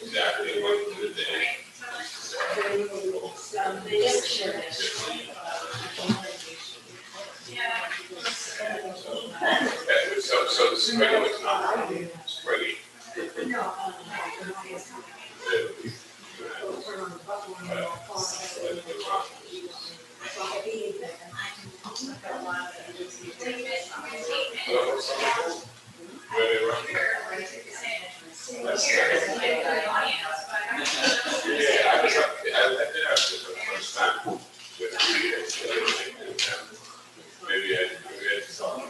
Exactly what the day. So the spring was not ready. Yeah, I did have this for the first time with 3 years. Maybe I saw it.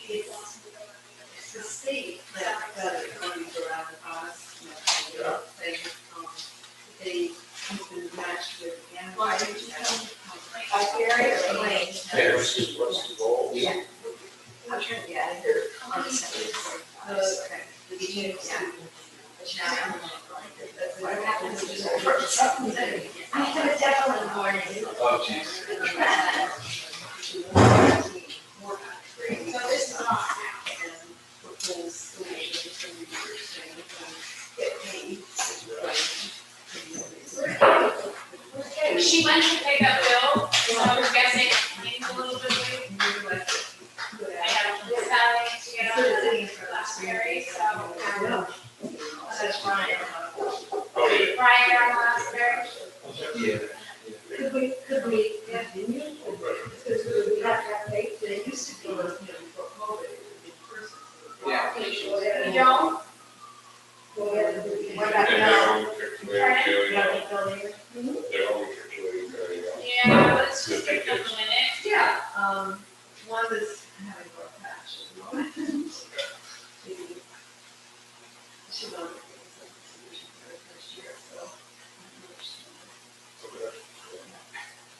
It's the state that counties around the us, they match with animals. Yeah, what's the goal? Yeah. I'm trying to get out of here on the second. Okay. The beginning, yeah. What happens is I have a devil in the morning. Oh, geez. So this is not propose solutions from the years get paid. She went to pick up Bill, so I'm guessing he's a little bit late. I have Sally to get out of the last period, so. That's Ryan. Oh, yeah. Brian got on last period. Yeah. Could we, yeah, didn't you? Because we have to have faith, they used to be, before COVID, it was in person. Yeah. You don't? What about And now? they're all circulating very well. Yeah, but it's just like a minute. Yeah, one is having a patch at the moment. Maybe she won't get a solution for it next year, so. Okay.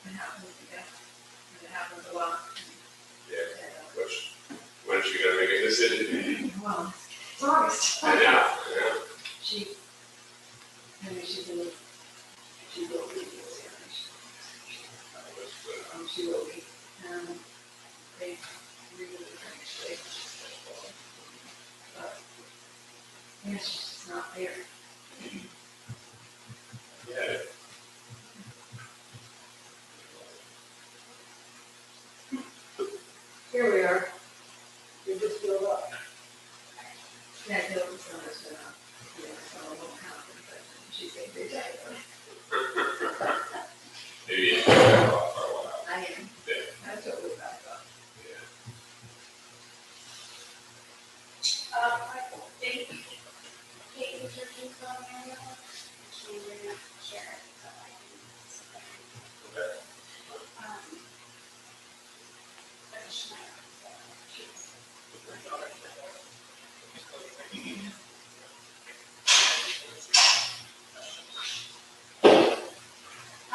It happens, yeah. It happens a lot. Yeah. When is she gonna make a decision? Well, it's August. Yeah, yeah. She, I mean, she will be, she will be, they really actually. But, yeah, she's just not there. Yeah. Here we are. We just filled up. Yeah, no, it's not, so, yeah, so I won't count it, but she's getting very tired. Maybe it's been off for a while. I am, Yeah. that's what we're back up. Yeah. I think Kate was working on there. She didn't share it, so I can. Okay. But she might.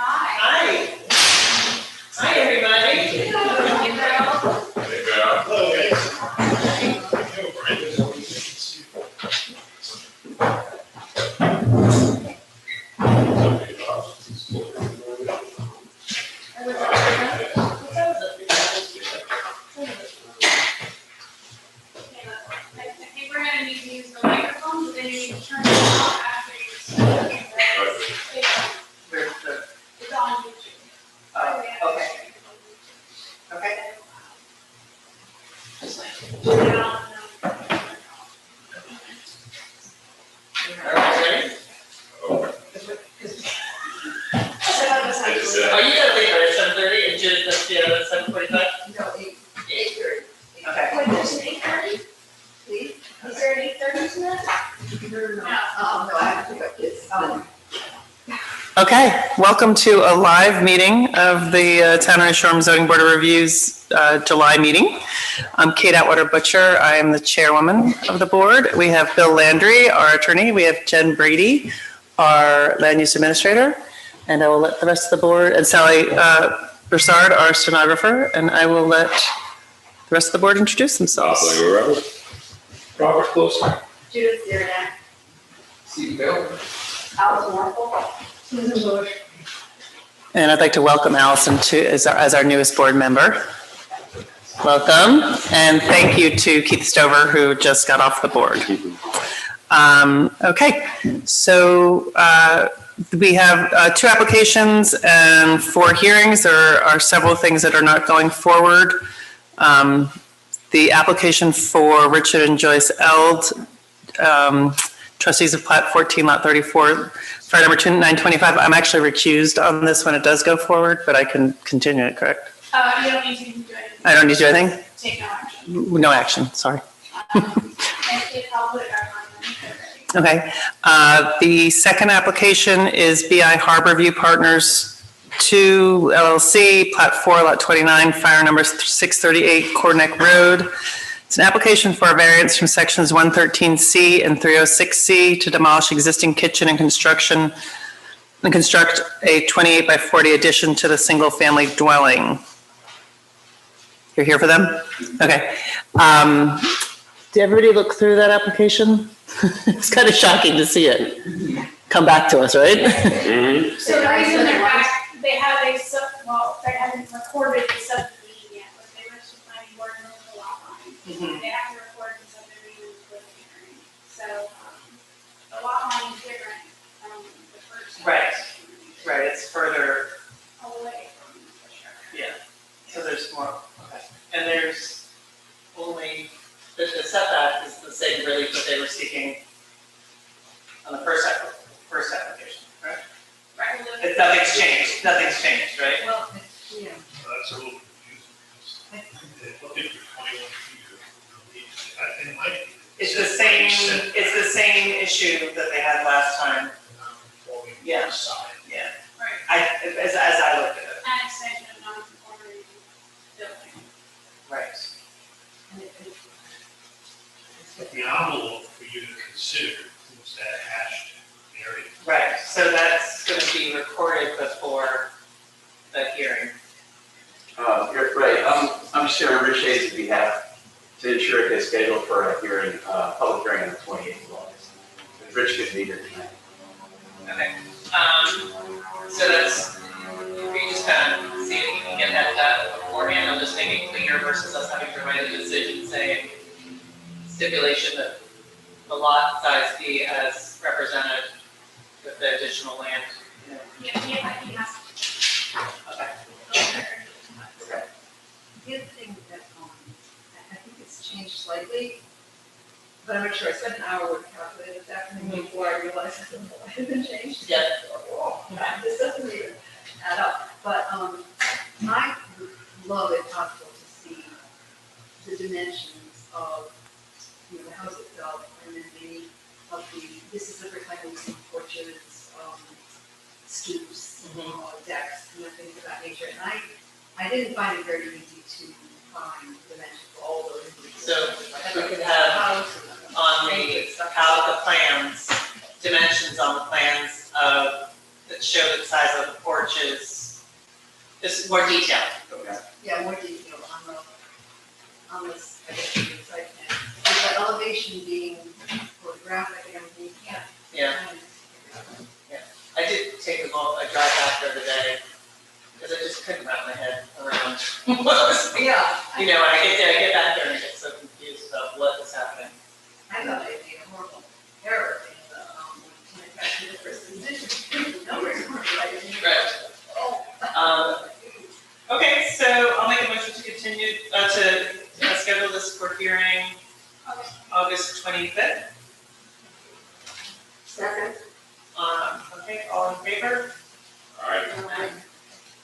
Hi. Hi. Hi, everybody. Hey, Val. I think we're gonna need to use the microphone, but then you need to turn it off after you start. Where's the, It's on YouTube. oh, okay, okay. All right, ready? Are you gonna leave at 7:30 and just, at 7:45? No, 8:30. Okay. Wait, there's an 8:30? Please? Is there an 8:30 tonight? No. No. No, I have to pick up kids. All Okay, welcome to a live meeting of the Town of New Shoreham Zoning Board of Review's July meeting. I'm Kate Atwater Butcher. I am the chairwoman of the board. We have Bill Landry, our attorney. We have Jen Brady, our land use administrator. And I will let the rest of the board, and Sally Broussard, our stenographer, and I will let the rest of the board introduce themselves. Robert Closer. Judith Ziernak. Steve Bell. Alice Marple. Susan Bush. And I'd like to welcome Allison as our newest board member. Welcome, and thank you to Keith Stover, who just got off the board. Okay, so we have 2 applications and 4 hearings. There are several things that are not going forward. The application for Richard and Joyce Eld, trustees of Plat 14, Lot 34, fire number 925. I'm actually recused on this when it does go forward, but I can continue it, correct? You don't need to do anything. I don't need to do anything? Take no action. No action, sorry. And if I'll put it back on when Okay. The second application is BI Harborview Partners 2 LLC, Plat 4, Lot 29, fire number 638 Corneck Road. It's an application for a variance from sections 113C and 306C to demolish existing kitchen and construct a 28 by 40 addition to the single-family dwelling. You're here for them? Okay. Did everybody look through that application? It's kind of shocking to see it come back to us, right? So the reason they're back, they haven't recorded the subdivision yet, but they went to the planning board and looked at the lot line. They have to record the subdivision with the hearing. So, the lot line is different from the first. Right. Right, it's further, Away from the structure. yeah, so there's more, okay. And there's only, the setback is the same relief that they were seeking on the first application, right? Right. It's, nothing's changed, right? Well, yeah. That's a little confusing, because they're looking for 21 feet of relief. It might be. It's the same issue that they had last time, Falling Yeah. side. yeah. Right. As I looked at it. An extension of non-conforming building. Right. The envelope for you to consider was that hashed area. Right, so that's gonna be recorded before the hearing. Right, I'm just here on Rich Hayes' behalf to ensure it gets scheduled for a hearing, public hearing on the 28th of August. And Rich could be here tonight. Okay. So that's, we just kind of see if we can get that beforehand, I'll just make it clear versus us having to write a decision saying stipulation that the lot size be as represented with the additional land. Yeah, he has Okay. to. The other thing that, I think it's changed slightly, but I'm not sure, I spent an hour with calculator this afternoon before I realized that it had been changed. Yeah. This doesn't even add up, but, I would love if possible to see the dimensions of, the house itself, and then maybe of this is the first time we've seen porches, stoops, decks, things of that nature, and I didn't find it very easy to find dimensions for all those. So we could have on the plans, dimensions on the plans that show the size of the porches, just more detail. Okay. Yeah, more detail on this, I guess, the site plan. With the elevation being photographic and everything, Yeah, I did take a drive back the other day, because I just couldn't wrap my head around what was, Yeah. when I get back there and I get so confused about what is happening. I thought it'd be a horrible error in the, first position. Numbers weren't right. Right. Oh. Okay, so I'll make a motion to continue, to schedule this for hearing August 25th. Second. Okay, all in favor? All right.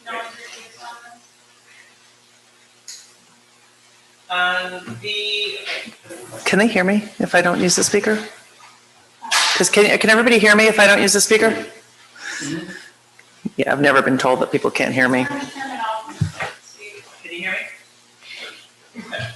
No one refused on this? Can they hear me if I don't use the speaker? Because can everybody hear me if I don't use the speaker? Yeah, I've never been told that people can't hear me. Can you hear me? Okay.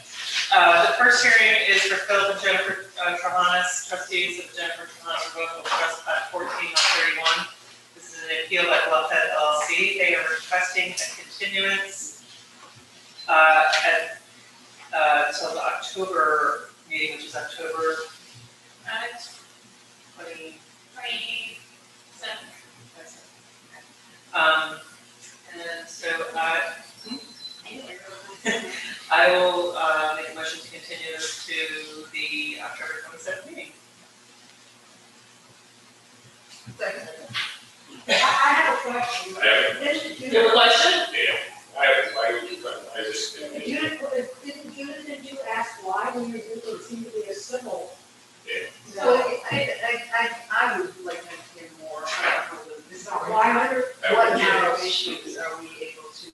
The first hearing is for Philip and Jennifer Trahanas, trustees of Jennifer Trahanas Revocable Trust Fund 14-31. This is an appeal by Bluffhead LLC. They are requesting a continuance until the October meeting, which is October 20. 27. And so I will make a motion to continue this to the October 27th meeting. Second. I have a question. I have, You have a question? I just, Judith, didn't you ask why when you did it seem to be a civil? So I would like to hear more about this. Why under? What narrow issues are we able to,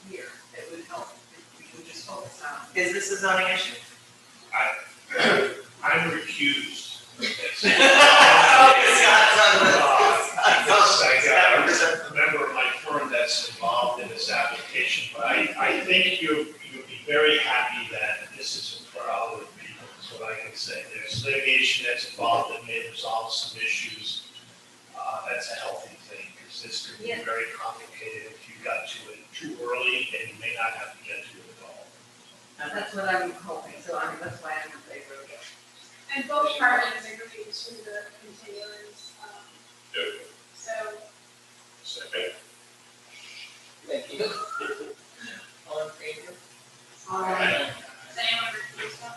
hear that would help if we could just focus on? Is this a zoning issue? I'm recused. Oh, I got a member of my firm that's involved in this application, but I think you'll be very happy that this isn't for other people, is what I can say. There's litigation that's involved that may resolve some issues. That's a healthy thing, because this could be very complicated if you got to it too early, and you may not have to get to it at all. That's what I'm hoping, so that's why I'm in favor of it. And both parties agreed to the continuance, so. second. Thank you. All in favor? All right. Does anyone refuse on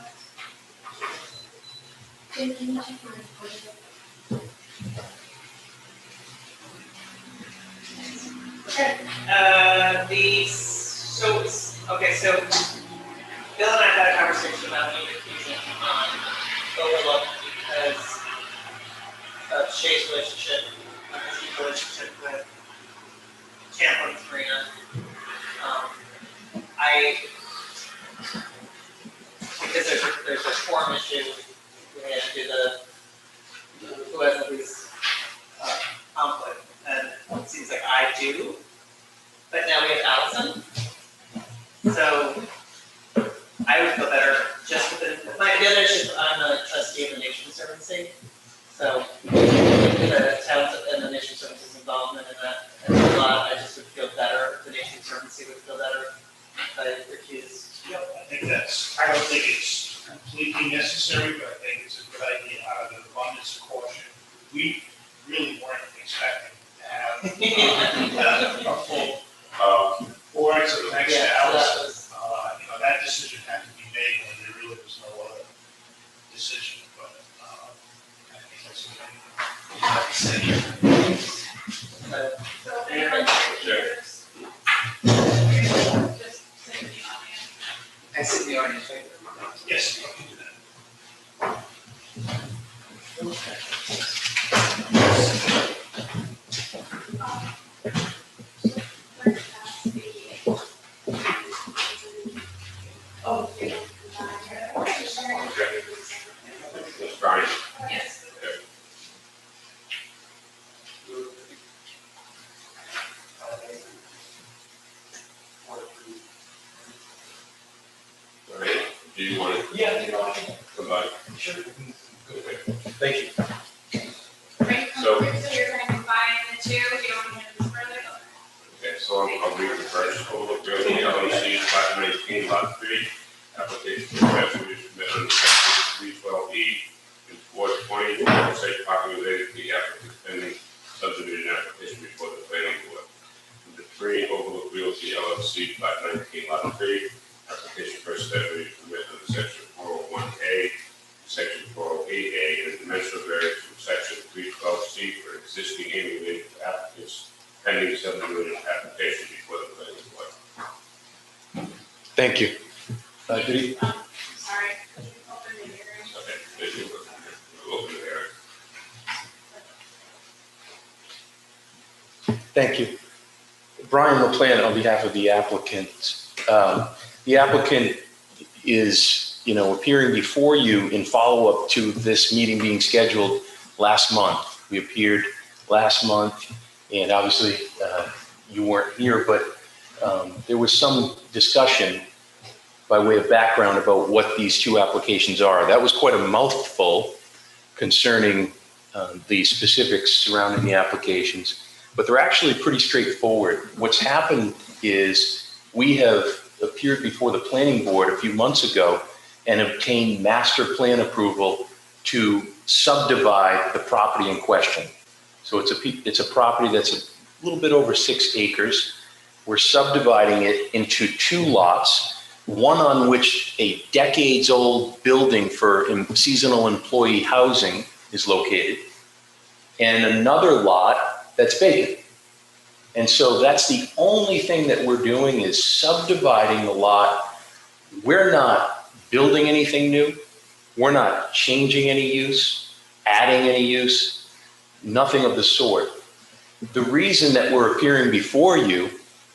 So Bill and I had a conversation about me refusing on Overlook because of Shay's relationship, his relationship with Champlain's Marina. Because there's a form issue, we had to do who has the least conflict, and it seems like I do, but now we have Allison. So I would feel better just with the other issue, I'm a trustee of the Nation Conservancy. So the towns and the Nation Conservancy's involvement in that, and a lot, I just would feel better, the Nation Conservancy would feel better if I recused. Yep, I don't think it's completely necessary, but I think it's a good idea out of an abundance of caution. We really weren't expecting to have a full board, so thanks to Yeah, so that Allison. was, That decision had to be made when there really was no other decision, but I think that's So if anyone refuse, just say the audience. I see the audience, right? yes, you can do that. Oh, That's fine. yes. All right, do you want to come back? Sure. Okay. Thank you. Right, So- so you're gonna combine the two, you don't want to further? Okay, so I'll read the first. Overlook Realty LLC, 519 Lot 3, application for special use permit under section 312E and 420, safe parking related to the applicant's pending subdivision application before the planning board. Number 3, Overlook Realty LLC, 519 Lot 3, application for special use permit under section 401A, section 408A, and dimensional variance from section 312C for existing and related to applicants pending subdivision application before the planning board. Thank you. Good Sorry, could you open the hearing? Okay, this is open the hearing. Thank you. Brian LaPlante on behalf of the applicant. The applicant is, appearing before you in follow-up to this meeting being scheduled last month. We appeared last month And obviously, you weren't here, but there was some discussion by way of background about what these two applications are. That was quite a mouthful concerning the specifics surrounding the applications, but they're actually pretty straightforward. What's happened is we have appeared before the planning board a few months ago and obtained master plan approval to subdivide the property in question. So it's a property that's a little bit over 6 acres. We're subdividing it into 2 lots, one on which a decades-old building for seasonal employee housing is located, and another lot that's vacant. And so that's the only thing that we're doing is subdividing the lot. We're not building anything new. We're not changing any use, adding any use, nothing of the sort. The reason that we're appearing before you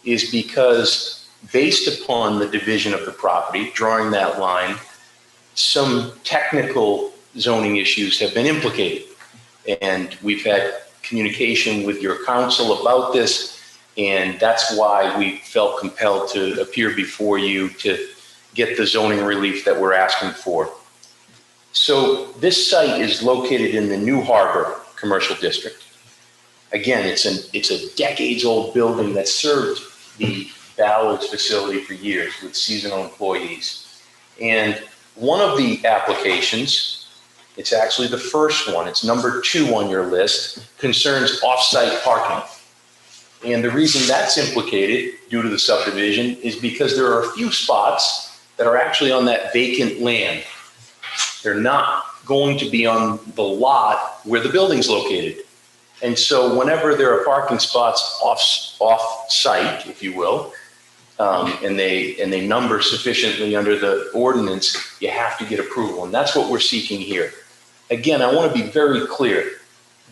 is because based upon the division of the property, drawing that line, some technical zoning issues have been implicated. And we've had communication with your council about this, and that's why we felt compelled to appear before you to get the zoning relief that we're asking for. So this site is located in the New Harbor Commercial District. Again, it's a decades-old building that served the Ballard's facility for years with seasonal employees. And one of the applications, it's actually the first one, it's number 2 on your list, concerns off-site parking. And the reason that's implicated due to the subdivision is because there are a few spots that are actually on that vacant land. They're not going to be on the lot where the building's located. And so whenever there are parking spots off-site, if you will, and they number sufficiently under the ordinance, you have to get approval. And that's what we're seeking here. Again, I want to be very clear.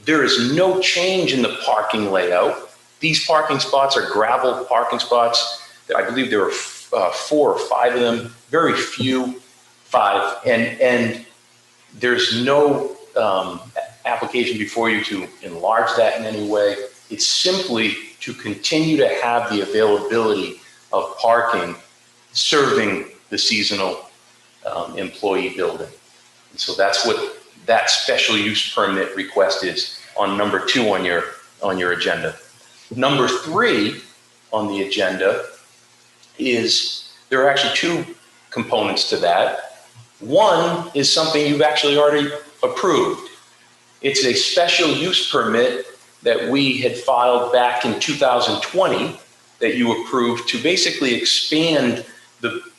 There is no change in the parking layout. These parking spots are gravel parking spots. I believe there are 4 or 5 of them, very few, 5. And there's no application before you to enlarge that in any way. It's simply to continue to have the availability of parking serving the seasonal employee building. And so that's what that special use permit request is on number 2 on your agenda. Number 3 on the agenda is, there are actually 2 components to that. One is something you've actually already approved. It's a special use permit that we had filed back in 2020 that you approved to basically expand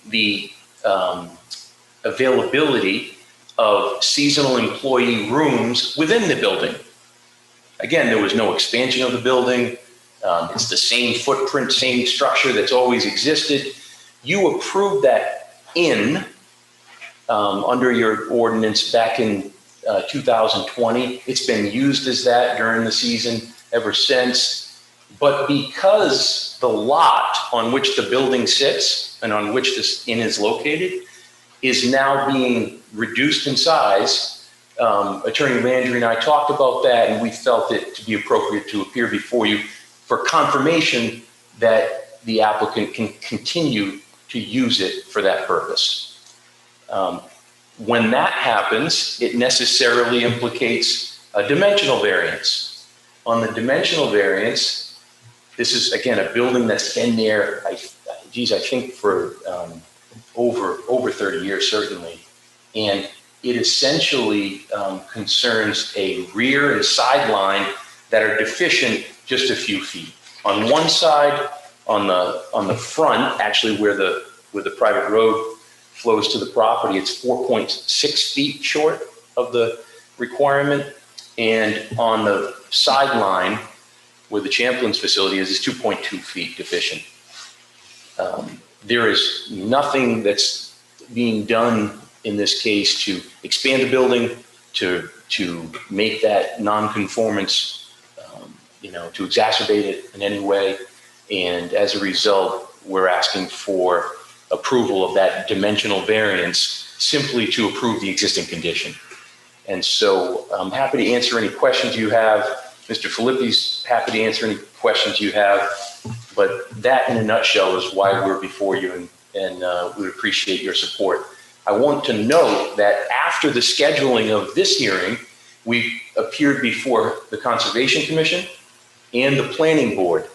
the availability of seasonal employee rooms within the building. Again, there was no expansion of the building. It's the same footprint, same structure that's always existed. You approved that under your ordinance back in 2020. It's been used as that during the season ever since. But because the lot on which the building sits and on which this inn is located is now being reduced in size, Attorney Landry and I talked about that, and we felt it to be appropriate to appear before you for confirmation that the applicant can continue to use it for that purpose. When that happens, it necessarily implicates a dimensional variance. On the dimensional variance, this is, again, a building that's been there, I think for over 30 years, certainly. And it essentially concerns a rear and sideline that are deficient just a few feet. On one side, on the front, actually where the private road flows to the property, it's 4.6 feet short of the requirement. And on the sideline where the Champlin's facility is 2.2 feet deficient. There is nothing that's being done in this case to expand the building, to make that non-conformance, to exacerbate it in any way. And as a result, we're asking for approval of that dimensional variance simply to approve the existing condition. And so I'm happy to answer any questions you have Mr. Filippi's happy to answer any questions you have, but that in a nutshell is why we're before you, and we would appreciate your support. I want to note that after the scheduling of this hearing, we appeared before the Conservation Commission and the Planning Board,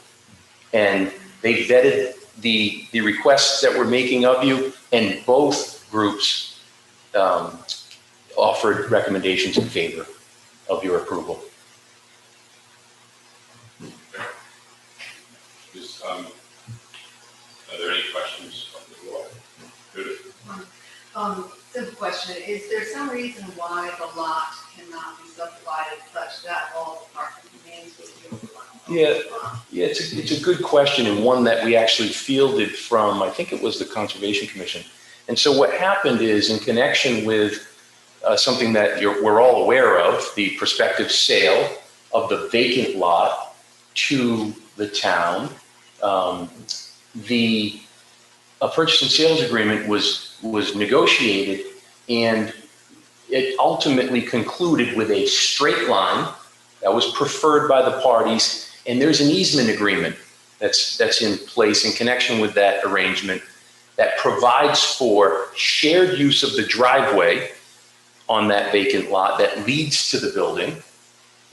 and they vetted the requests that we're making of you, and both groups offered recommendations in favor of your approval. Are there any questions from the board? Judith? Simple question, is there some reason why the lot cannot be subdivided such that all the parking remains within the lot? Yeah, it's a good question, and one that we actually fielded from, I think it was the Conservation Commission. And so what happened is, in connection with something that we're all aware of, the prospective sale of the vacant lot to the town, a purchase and sales agreement was negotiated, and it ultimately concluded with a straight line that was preferred by the parties, and there's an easement agreement that's in place in connection with that arrangement that provides for shared use of the driveway on that vacant lot that leads to the building.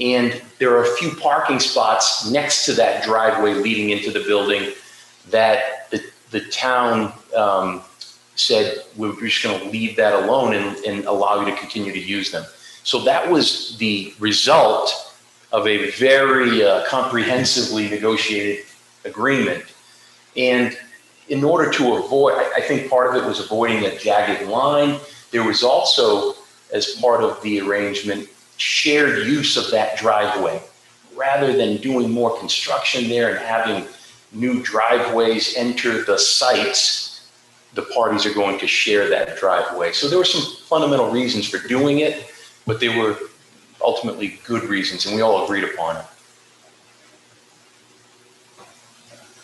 And there are a few parking spots next to that driveway leading into the building that the town said, we're just going to leave that alone and allow you to continue to use them. So that was the result of a very comprehensively negotiated agreement. And in order to avoid, I think part of it was avoiding a jagged line. There was also, as part of the arrangement, shared use of that driveway. Rather than doing more construction there and having new driveways enter the sites, the parties are going to share that driveway. So there were some fundamental reasons for doing it, but they were ultimately good reasons, and we all agreed upon it.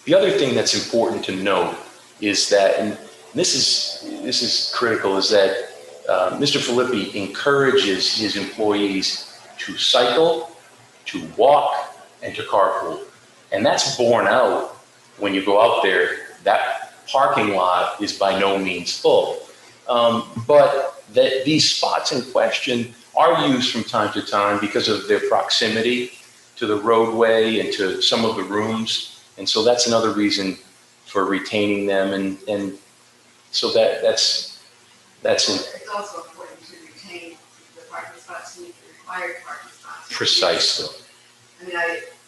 The other thing that's important to note is that, and this is critical, is that Mr. Filippi encourages his employees to cycle, to walk, and to carpool. And that's borne out when you go out there. That parking lot is by no means full. But these spots in question are used from time to time because of their proximity to the roadway and to some of the rooms. And so that's another reason for retaining them. And so that's It's also important to retain the parking spots to meet the required parking spots. precisely. I mean,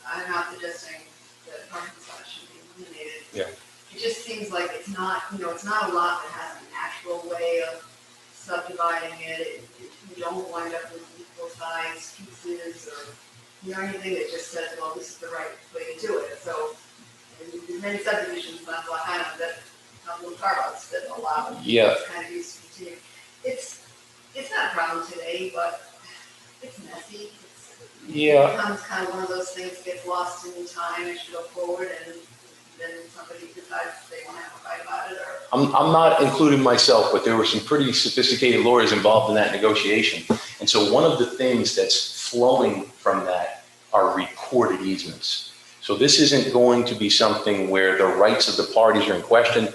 I'm not suggesting that parking spots should be eliminated. Yeah. It just seems like it's not, it's not a lot that has a natural way of subdividing it. You don't wind up with equal size pieces or, anything that just says, well, this is the right way to do it. So, there's many subdivisions, not a lot kind of that, little carve-outs that allow Yeah. this kind of use to continue. It's not a problem today, but it's messy. Yeah. It becomes kind of one of those things that gets lost in time as you go forward, and then somebody decides they want to have a fight about it, or. I'm not including myself, but there were some pretty sophisticated lawyers involved in that negotiation. And so one of the things that's flowing from that are recorded easements. So this isn't going to be something where the rights of the parties are in question.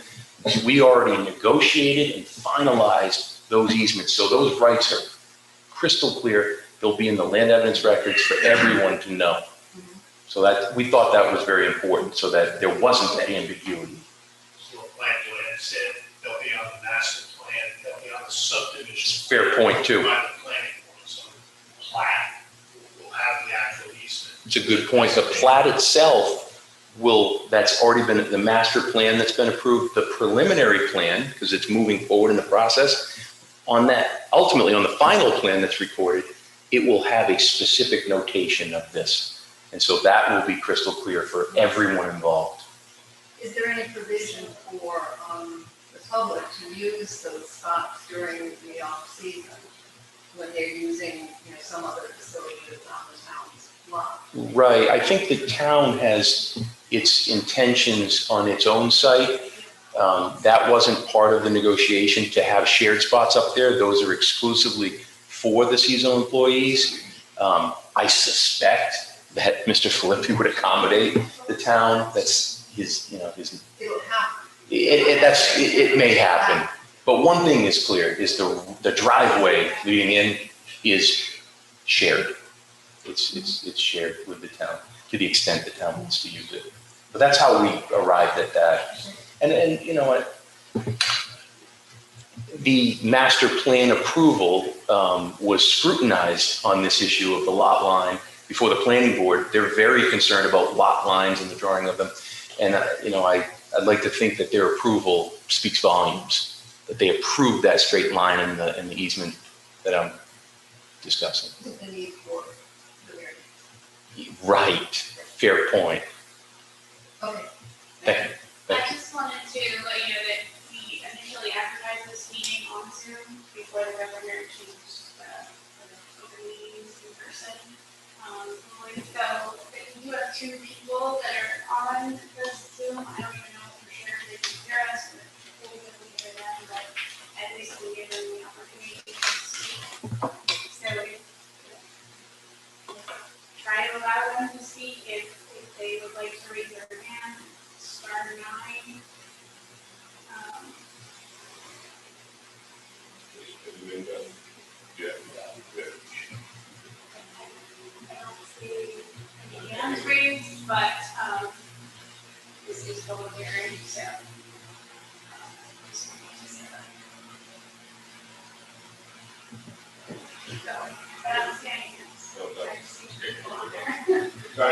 We already negotiated and finalized those easements. So those rights are crystal clear. They'll be in the land evidence records for everyone to know. So that, we thought that was very important so that there wasn't that ambiguity. So like Joanne said, they'll be on the master plan, they'll be on the subdivision. Fair point, too. By the planning board, so the plat will have the actual easement. It's a good point. The plat itself that's already been, the master plan that's been approved, the preliminary plan, because it's moving forward in the process, on that, ultimately on the final plan that's recorded, it will have a specific notation of this. And so that will be crystal clear for everyone involved. Is there any provision for the public to use those spots during the off-season when they're using, some other facility that's on the town's lot? Right. I think the town has its intentions on its own site. That wasn't part of the negotiation to have shared spots up there. Those are exclusively for the seasonal employees. I suspect that Mr. Filippi would accommodate the town. That's his, you know, his, It'll happen. it may happen. But one thing is clear, is the driveway leading in is shared. It's shared with the town, to the extent the town wants to use it. But that's how we arrived at that. And you know what? The master plan approval was scrutinized on this issue of the lot line before the planning board. They're very concerned about lot lines and the drawing of them. And, you know, I'd like to think that their approval speaks volumes, that they approved that straight line in the easement that I'm discussing. The need for the variance. Right, fair point. Okay. Thank you. I just wanted to let you know that we initially advertised this meeting on Zoom before the governor changed the open meetings in person. So if you have two people that are on this Zoom, I don't even know for sure if they can hear us or if we can hear them, but at least we give them the opportunity to speak. So try to allow them to speak if they would like to raise their hand. Star 9. Yeah. I don't see any hands raised, but this is public hearing, so. Just wanted to say that. So, I don't see any hands. I just see people on there. So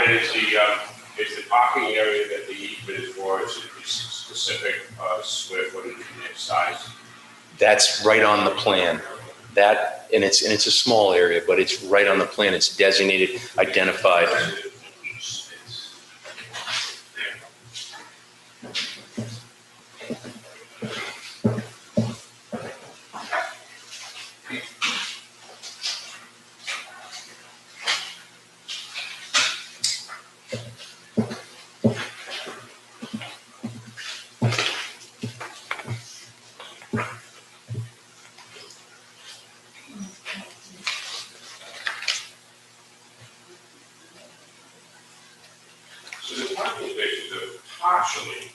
it's the parking area that the easement is for, it's a specific square footage and size. That's right on the plan. That, and it's a small area, but it's right on the plan. It's designated, identified. So the parking spaces are partially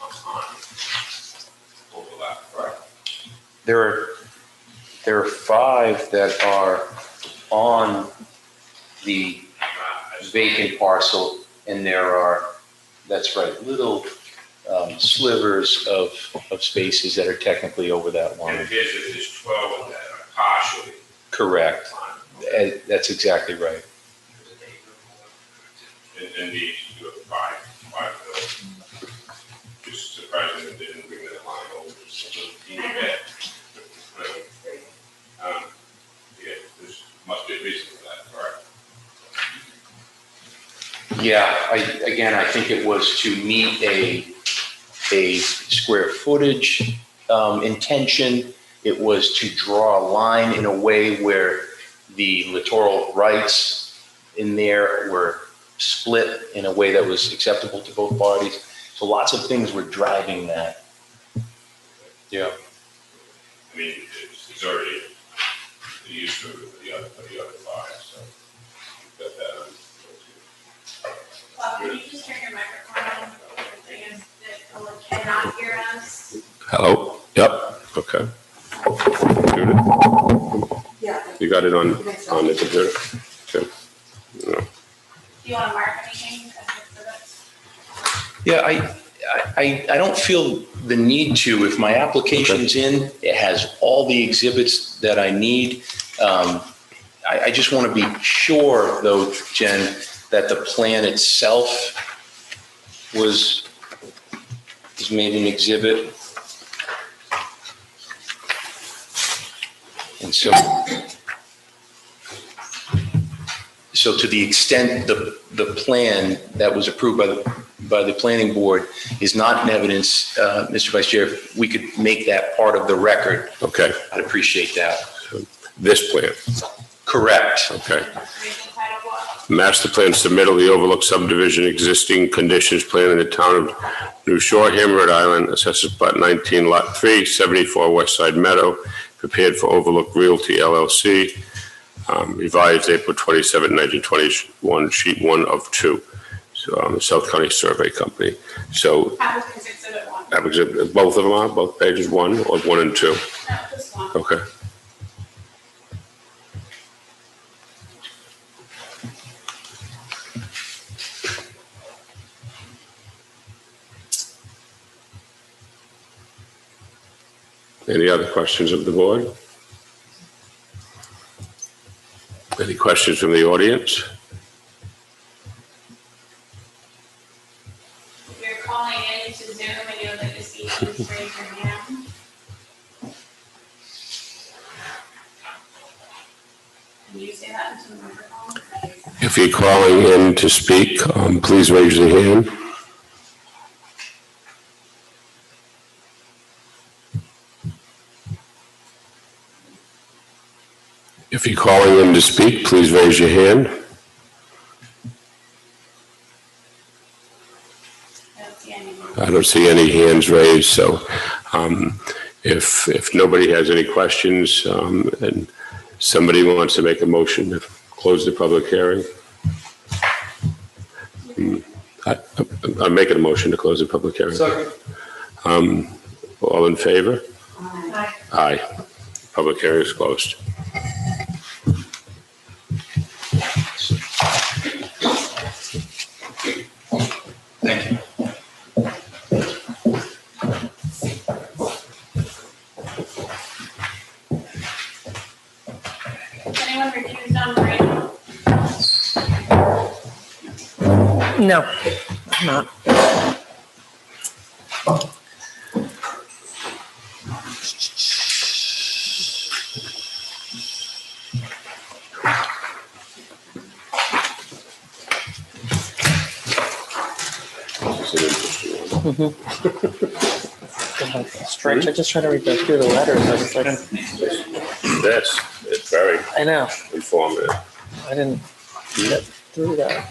on overlap, right? There are 5 that are on the vacant parcel, and there are, that's right, little slivers of spaces that are technically over that And line. it is, there's 12 of that are partially Correct. on. That's exactly right. And these do have five. Just surprising that they didn't bring that line over. Just a little teeny bit. Yeah, there's must be a reason for that, correct? Yeah, I think it was to meet a square footage intention. It was to draw a line in a way where the littoral rights in there were split in a way that was acceptable to both parties. So lots of things were driving that. Yeah. I mean, it's already used to the other 5, so got that on. Can you just turn your microphone on? I guess that someone cannot hear us. Hello? Yep, okay. Yeah. You got it on the computer? Okay. No. Do you want to mark anything for this? Yeah, I don't feel the need to. If my application's in, it has all the exhibits that I need. I just want to be sure, though, Jen, that the plan itself was made an exhibit. And so to the extent the plan that was approved by the planning board is not in evidence, Mr. Vice Chair, if we could make that part of the record, Okay, I'd appreciate that. this plan, Correct. okay. Read the title block. Master plan submittal, the overlook subdivision, existing conditions plan in the town of New Shore, Hammered Island, assessors plat 19, lot 3, 74 West Side Meadow, prepared for Overlook Realty LLC. revised April 27, 1921, sheet 1 of 2. So, South County Survey Company. So, Applicants exhibit one. both of them are, both pages 1 or 1 and 2? No, just one. Okay. Any other questions of the board? Any questions from the audience? If you're calling in to Zoom and you'd like to speak, please raise your hand. Can you say that into the microphone? If you're calling in to speak, please raise your hand. If you're calling in to speak, please raise your hand. I don't see any. I don't see any hands raised, so if nobody has any questions, and somebody wants to make a motion to close the public hearing, I'm making a motion to close the public hearing. Second. All in favor? Aye. Aye. Public hearing is closed. Thank you. Is anyone recused on Miranda? No, I'm not. It's an interesting one. Strange, I just trying to read through the letters, I was like, This is very I know, informative. I didn't get through that.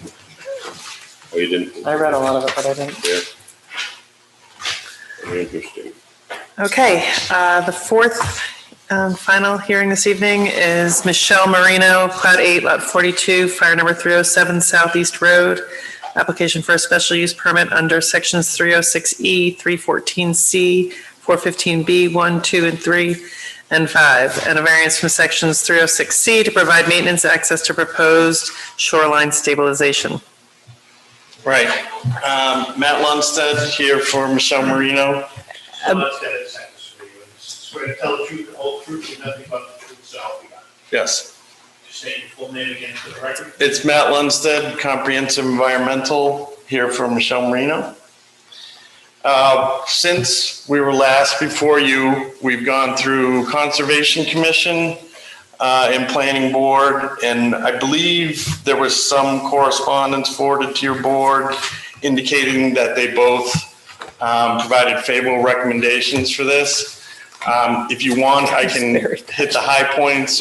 Oh, you didn't? I read a lot of it, but I didn't. Yeah. Very interesting. Okay, the fourth final hearing this evening is Michelle Marino, Plat 8, Lot 42, fire number 307 Southeast Road. Application for a special use permit under sections 306E, 314C, 415B, 1, 2, and 3, and 5, and a variance from sections 306C to provide maintenance access to proposed shoreline stabilization. Right. Matt Lundstedt here for Michelle Marino. Let's get a sentence for you. Swear to tell the truth, the whole truth, and nothing but the truth, so help you God. Yes. Just state your full name again for the record. It's Matt Lundstedt, Comprehensive Environmental, here for Michelle Marino. Since we were last before you, we've gone through Conservation Commission and Planning Board, and I believe there was some correspondence forwarded to your board indicating that they both provided favorable recommendations for this. If you want, I can hit the high points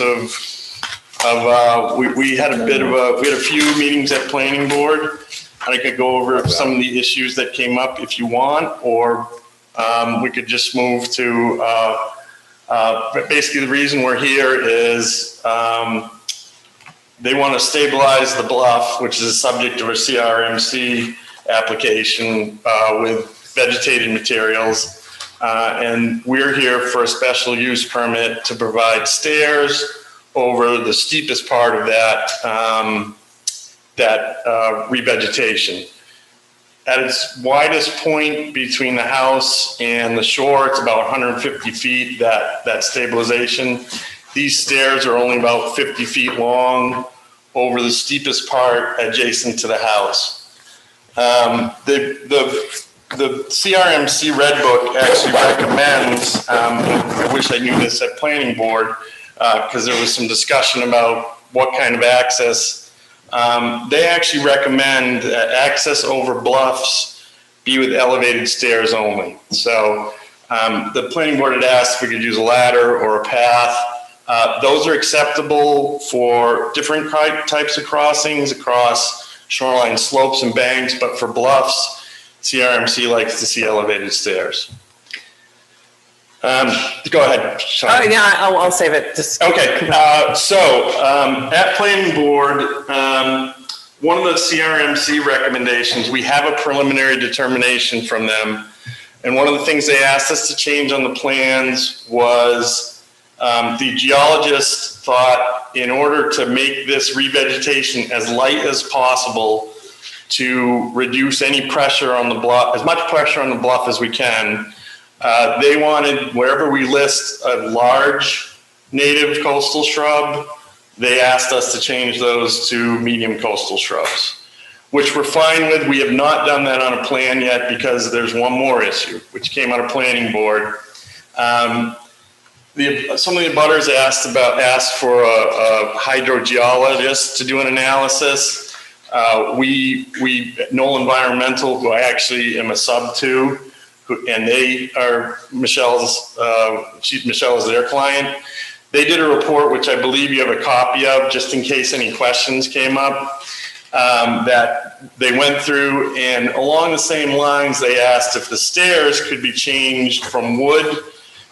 we had a few meetings at Planning Board, and I could go over some of the issues that came up if you want, or we could just move to, but basically the reason we're here is they want to stabilize the bluff, which is a subject of a CRMC application with vegetated materials. And we're here for a special use permit to provide stairs over the steepest part of that revegetation. At its widest point between the house and the shore, it's about 150 feet, that stabilization. These stairs are only about 50 feet long over the steepest part adjacent to the house. The CRMC Red Book actually recommends, I wish I knew this at Planning Board, because there was some discussion about what kind of access. They actually recommend access over bluffs be with elevated stairs only. So the Planning Board had asked if we could use a ladder or a path. Those are acceptable for different types of crossings across shoreline slopes and banks, but for bluffs, CRMC likes to see elevated stairs. Go ahead, Sean. Oh, yeah, I'll save it. Just. Okay, at planning board, one of the CRMC recommendations, we have a preliminary determination from them. And one of the things they asked us to change on the plans was the geologist thought in order to make this revegetation as light as possible to reduce any pressure on the bluff, as much pressure on the bluff as we can, they wanted, wherever we list a large native coastal shrub, they asked us to change those to medium coastal shrubs, which we're fine with. We have not done that on a plan yet because there's one more issue, which came out of planning board. Some of the abutters asked for a hydrogeologist to do an analysis. Knoll Environmental, who I actually am a sub to, and they are Michelle is their client. They did a report, which I believe you have a copy of, just in case any questions came up, that they went through, and along the same lines, they asked if the stairs could be changed from wood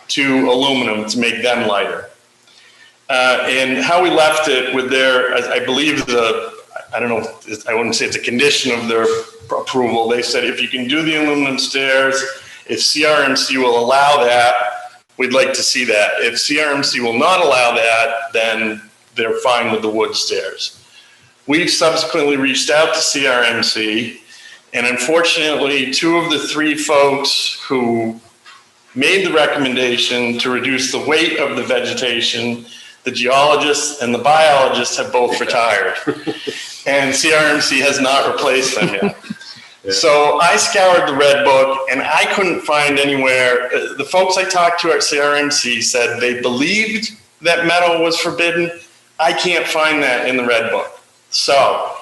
to aluminum to make them lighter. And how we left it with their, I believe I don't know, I wouldn't say it's a condition of their approval. They said, if you can do the aluminum stairs, if CRMC will allow that, we'd like to see that. If CRMC will not allow that, then they're fine with the wood stairs. We've subsequently reached out to CRMC, and unfortunately, 2 of the 3 folks who made the recommendation to reduce the weight of the vegetation, the geologists and the biologists, have both retired. And CRMC has not replaced them yet. So I scoured the red book and I couldn't find anywhere. The folks I talked to at CRMC said they believed that metal was forbidden. I can't find that in the red book. So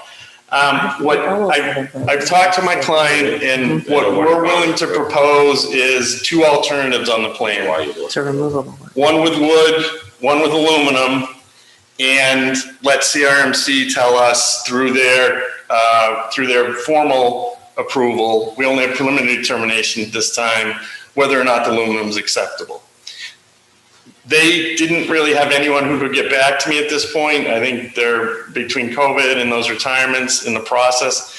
I've talked to my client, and what we're willing to propose is 2 alternatives on the plan. To removable. One with wood, one with aluminum, and let CRMC tell us through their formal approval, we only have preliminary determination at this time, whether or not the aluminum is acceptable. They didn't really have anyone who could get back to me at this point. I think they're between COVID and those retirements in the process.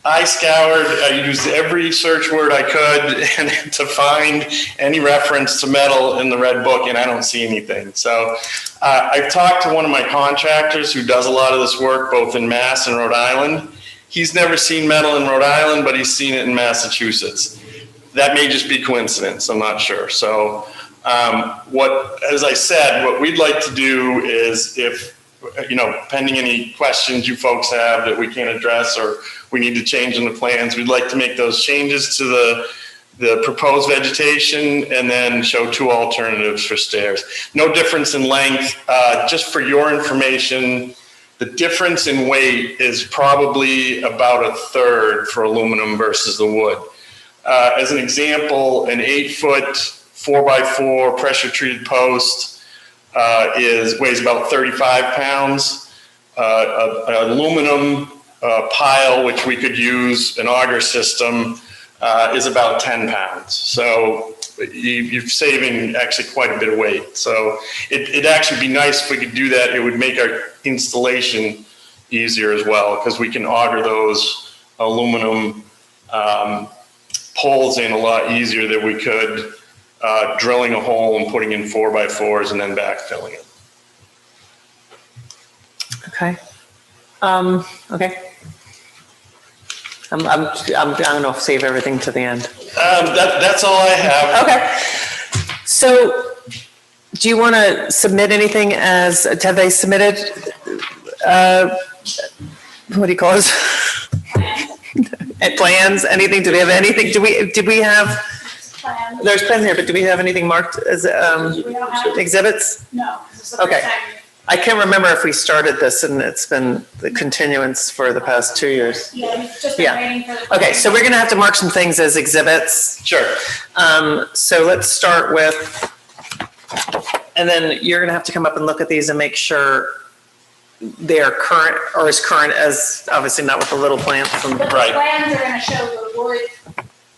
I scoured, I used every search word I could to find any reference to metal in the red book, and I don't see anything. So I've talked to one of my contractors who does a lot of this work, both in Mass and Rhode Island. He's never seen metal in Rhode Island, but he's seen it in Massachusetts. That may just be coincidence, I'm not sure. So as I said, what we'd like to do is, if, pending any questions you folks have that we can't address or we need to change in the plans, we'd like to make those changes to the proposed vegetation and then show 2 alternatives for stairs. No difference in length. Just for your information, the difference in weight is probably about 1/3 for aluminum versus the wood. As an example, an 8-foot 4x4 pressure treated post weighs about 35 pounds. An aluminum pile, which we could use an auger system, is about 10 pounds. So you're saving actually quite a bit of weight. So it'd actually be nice if we could do that. It would make our installation easier as well, because we can auger those aluminum poles in a lot easier than we could drilling a hole and putting in 4x4s and then backfilling it. Okay. Okay. I'm gonna save everything to the end. That's all I have. Okay. So, do you want to submit anything have they submitted, what do you call it? Plans, anything? Do we have anything? Did we have, Plan. there's plans here, but do we have anything marked as, We don't have, exhibits? no, this is the Okay. first time. I can't remember if we started this and it's been the continuance for the past 2 years. Yeah, we've just been Yeah. waiting for the. Okay, so we're gonna have to mark some things as exhibits. Sure. So let's start with, and then you're gonna have to come up and look at these and make sure they are current, or as current as, obviously not with the little plant from, But the Right. plans are gonna show the wood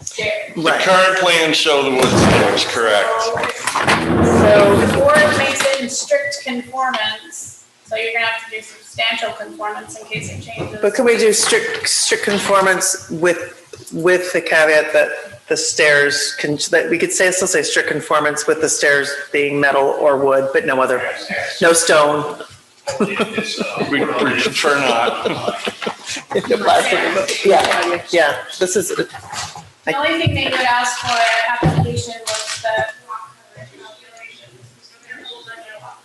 stairs. The right. current plans show the wood stairs, correct. So So the board makes it in strict conformance, so you're gonna have to do substantial conformance in case it changes. But can we do strict conformance with the caveat that the stairs can, that we could still say strict conformance with the stairs being metal or wood, but no other, no stone. It's, We prefer not. Yeah, this is, The only thing they would ask for at application was the lot coverage calculations, so they're over their lot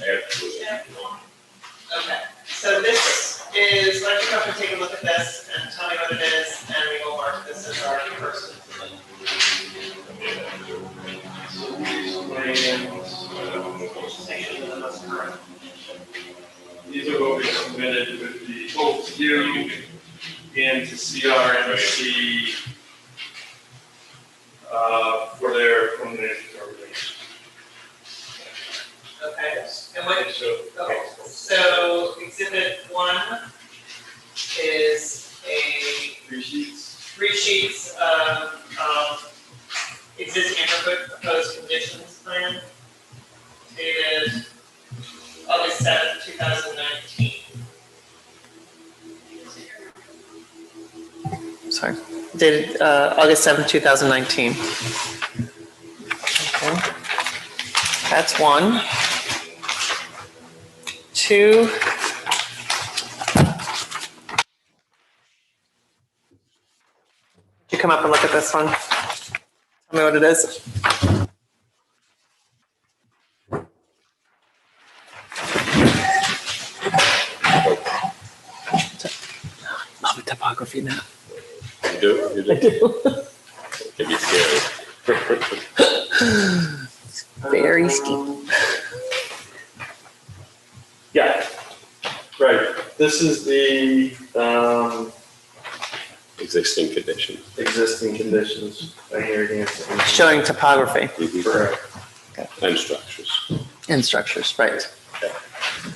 coverage. Okay, so this is, why don't you come and take a look at this and tell me what it is, and we will mark this as our person. These are what we submitted with the OQ and to CRMC for their preliminary determination. Okay, and what, So, okay, so exhibit 1 is three sheets. 3 sheets of existing and proposed conditions plan dated August 7th, 2019. sorry, dated August 7th, 2019. Okay. That's 1. 2. You come up and look at this one. Tell me what it is. Love the topography map. You do? You do? I do. It can be scary. Very steep. Yeah, right. This is the Existing condition. existing conditions right here against. Showing topography Correct. And structures. and structures, right.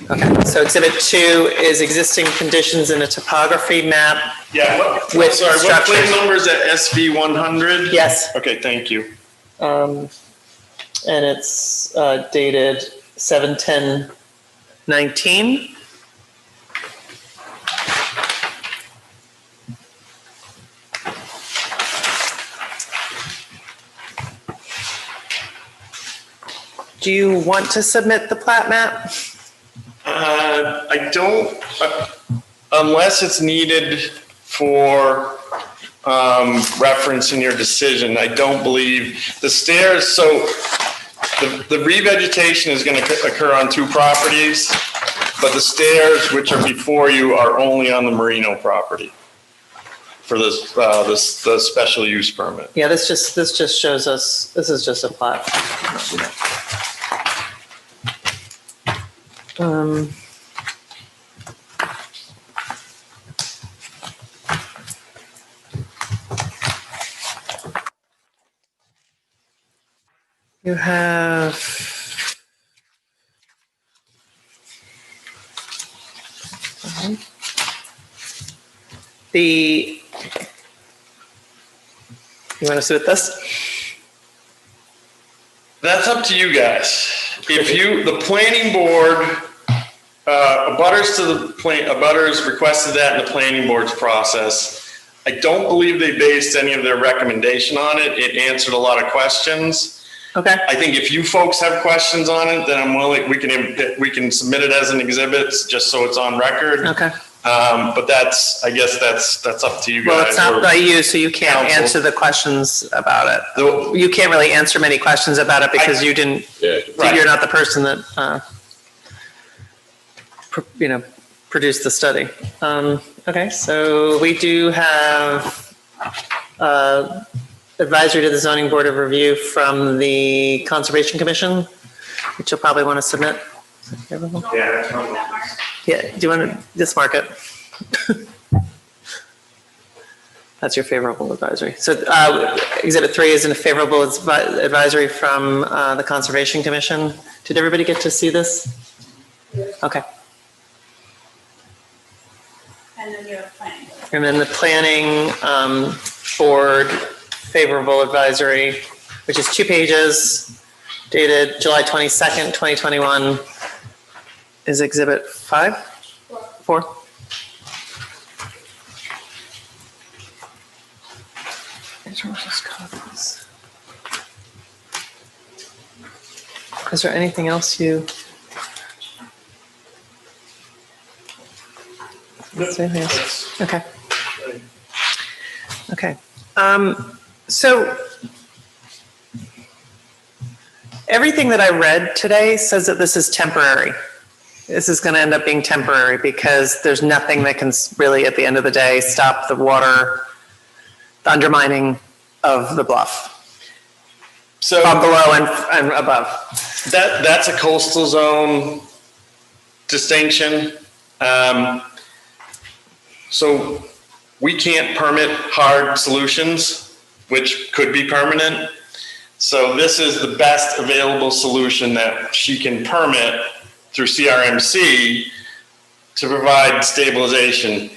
Okay, so exhibit 2 is existing conditions in a topography map. Yeah, what, With sorry, what structures. plate number is that, SV 100? Yes, Okay, thank you. and it's dated 7/10/19. Do you want to submit the plat map? I don't, unless it's needed for reference in your decision, I don't believe the stairs, so the revegetation is going to occur on 2 properties, but the stairs which are before you are only on the Marino property for this, the special use permit. Yeah, this just shows us, this is just a plat. You have the, you want to see what this? That's up to you guys. If you, the planning board, abutters requested that in the planning board's process. I don't believe they based any of their recommendation on it. It answered a lot of questions. Okay, I think if you folks have questions on it, then I'm willing, we can submit it as an exhibit, just so it's on record. okay. But that's, I guess that's up to you guys. Well, it's not by you, so you can't Council. answer the questions about it. The- You can't really answer many questions about it because you didn't, Yeah. Right. you're not the person that, produced the study. Okay, so we do have advisory to the Zoning Board of Review from the Conservation Commission, which you'll probably want to submit. Yeah, that's fine. That mark. Yeah, do you want to just mark it? That's your favorable advisory. So exhibit 3 is a favorable advisory from the Conservation Commission. Did everybody get to see this? Okay. And then you have planning. And then the planning board favorable advisory, which is 2 pages. dated July 22nd, 2021 is Exhibit 5? 4? Is there anything else you? Is there anything else? Okay. Okay. So everything that I read today says that this is temporary. This is going to end up being temporary because there's nothing that can really, at the end of the day, stop the water, the undermining of the bluff, So from below and above. that's a coastal zone distinction. So we can't permit hard solutions, which could be permanent. So this is the best available solution that she can permit through CRMC to provide stabilization.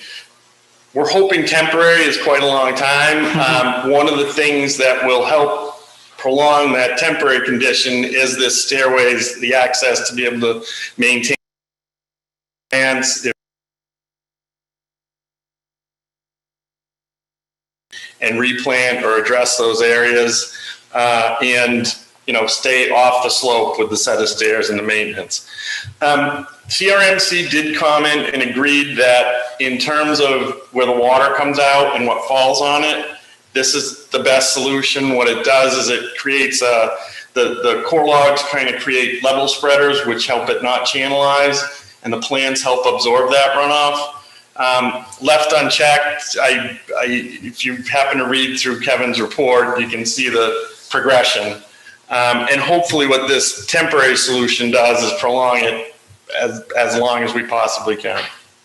We're hoping temporary is quite a long time. One of the things that will help prolong that temporary condition is this stairways, the access to be able to maintain plants and replant or address those areas, and stay off the slope with the set of stairs and the maintenance. CRMC did comment and agreed that in terms of where the water comes out and what falls on it, this is the best solution. What it does is it creates the core logs kind of create level spreaders, which help it not channelize, and the plants help absorb that runoff. Left unchecked, if you happen to read through Kevin's report, you can see the progression. And hopefully what this temporary solution does is prolong it as long as we possibly can.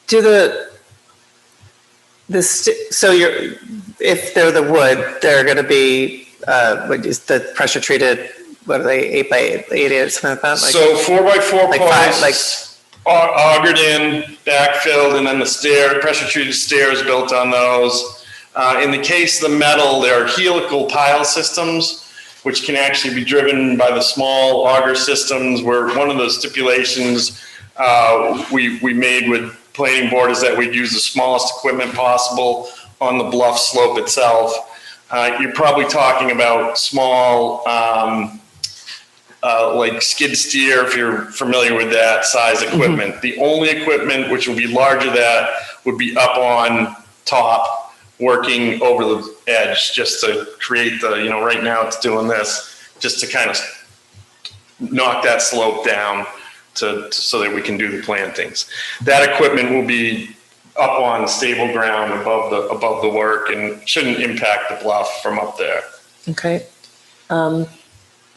Do if they're the wood, they're going to be, what is the pressure treated, what are they, 8x8, something like that? So 4x4 5, posts, augered in, backfilled, and then the pressure treated stairs built on those. In the case of the metal, there are helical pile systems, which can actually be driven by the small auger systems, where one of the stipulations we made with planning board is that we'd use the smallest equipment possible on the bluff slope itself. You're probably talking about small, like skid steer, if you're familiar with that size equipment. Mm-hmm. The only equipment which will be larger than that would be up on top, working over the edge, just to create the, right now it's doing this, just to kind of knock that slope down so that we can do the plantings. That equipment will be up on stable ground above the work and shouldn't impact the bluff from up there. Okay.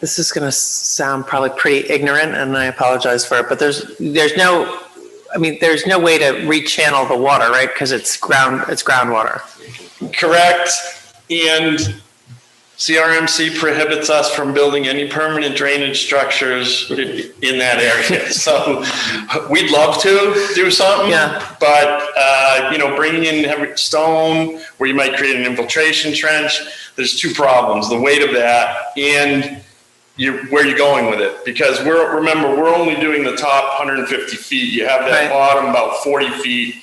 This is going to sound probably pretty ignorant, and I apologize for it, but there's no way to rechannel the water, right? Because it's groundwater. Correct. And CRMC prohibits us from building any permanent drainage structures in that area. So we'd love to do something, but bringing in heavy stone where you might create an infiltration trench, there's two problems: the weight of that and where you're going with it. Because we're only doing the top 150 feet. You have that bottom about 40 feet,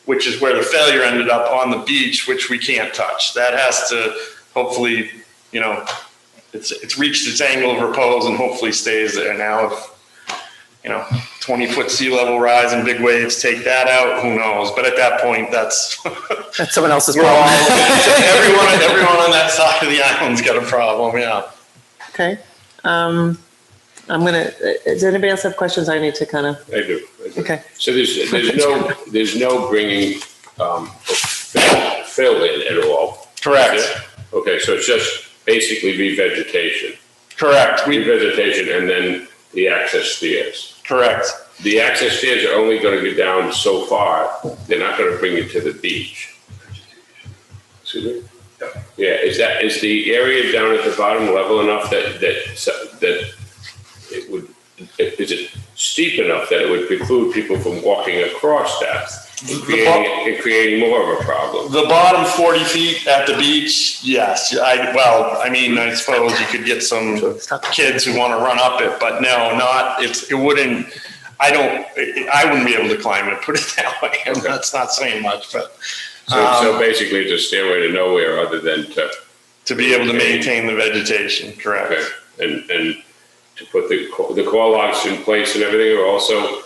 which is where the failure ended up on the beach, which we can't touch. That has to hopefully, it's reached its angle of repose and hopefully stays there. Now, if 20-foot sea level rise and big waves take that out, who knows? But at that point, that's someone else's problem. Everyone on that side of the island's got a problem. Yeah. Okay. Does anybody else have questions? I need to kind of. I do. Okay. So there's no bringing fill in at all. Correct. Okay, so it's just basically revegetation. Correct. Revegetation and then the access stairs. Correct. The access stairs are only going to go down so far. They're not going to bring you to the beach. Excuse me? Yeah, is the area down at the bottom level enough that it would, is it steep enough that it would preclude people from walking across that? and creating more of a problem. The bottom 40 feet at the beach, yes. I suppose you could get some kids who want to run up it, but no, I wouldn't be able to climb it, put it that way. And that's not saying much, but. So basically it's a stairway to nowhere other than to be able to maintain the vegetation, correct. Okay. And to put the core logs in place and everything, or also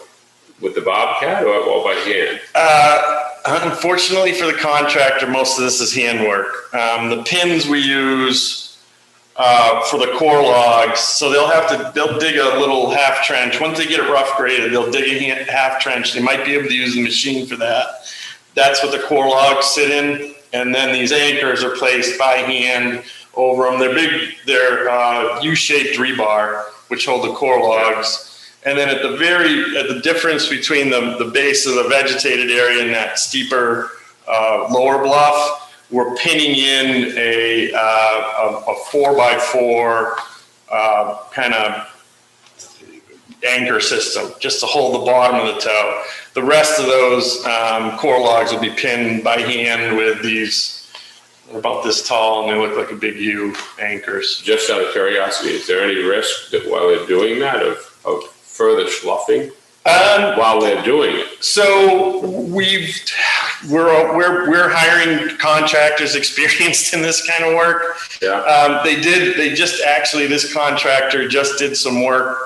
with the Bobcat or by hand? Unfortunately for the contractor, most of this is handwork. The pins we use for the core logs, so they'll dig a little half trench. Once they get it rough graded, they'll dig a half trench. They might be able to use the machine for that. That's what the core logs sit in. And then these anchors are placed by hand over them. They're U-shaped rebar, which hold the core logs. And then at the difference between the base of the vegetated area and that steeper lower bluff, we're pinning in a 4x4 kind of anchor system just to hold the bottom of the toe. The rest of those core logs will be pinned by hand with these, they're about this tall and they look like a big U anchors. Just out of curiosity, is there any risk that while they're doing that of further sloughing while they're doing it? So we're hiring contractors experienced in this kind of work. Yeah. This contractor just did some work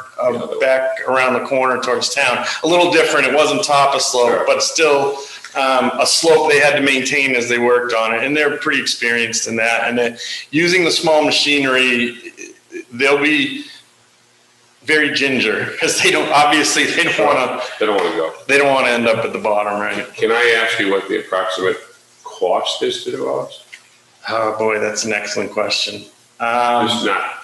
back around the corner towards town. A little different. It wasn't top of slope, Sure. but still a slope they had to maintain as they worked on it. And they're pretty experienced in that. And then using the small machinery, they'll be very ginger because they don't want to end up at the bottom, right? Can I ask you what the approximate cost is to develop? Oh boy, that's an excellent question. It's not,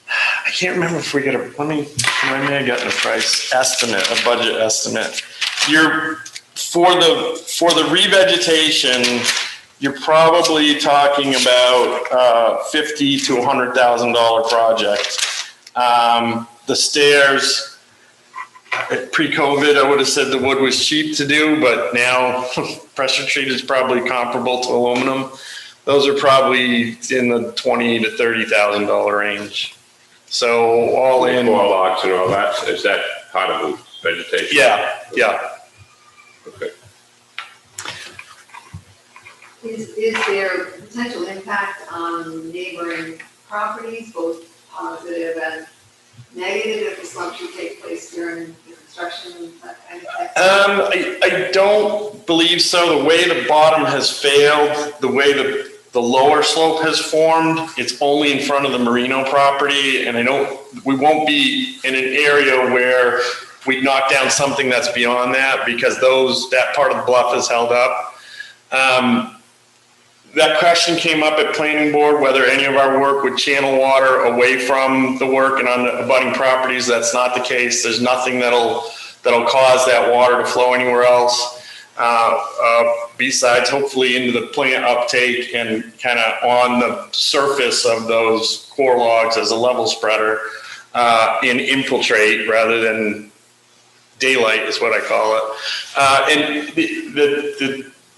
I can't remember if we got I may have gotten a price estimate, a budget estimate. For the revegetation, you're probably talking about $50,000 to $100,000 project. The stairs, pre-COVID, I would have said the wood was cheap to do, but now pressure treated is probably comparable to aluminum. Those are probably in the $20,000 to $30,000 range. So all in. Core logs and all that, is that part of the vegetation? Yeah. Okay. Is there potential impact on neighboring properties, both positive and negative, if disruption take place during the construction, that kind of thing? I don't believe so. The way the bottom has failed, the way the lower slope has formed, it's only in front of the Marino property, and we won't be in an area where we knock down something that's beyond that, because that part of the bluff is held up. That question came up at planning board, whether any of our work would channel water away from the work and on the abutting properties. That's not the case. There's nothing that'll cause that water to flow anywhere else. Besides hopefully into the plant uptake and kind of on the surface of those core logs as a level spreader, and infiltrate rather than daylight is what I call it. And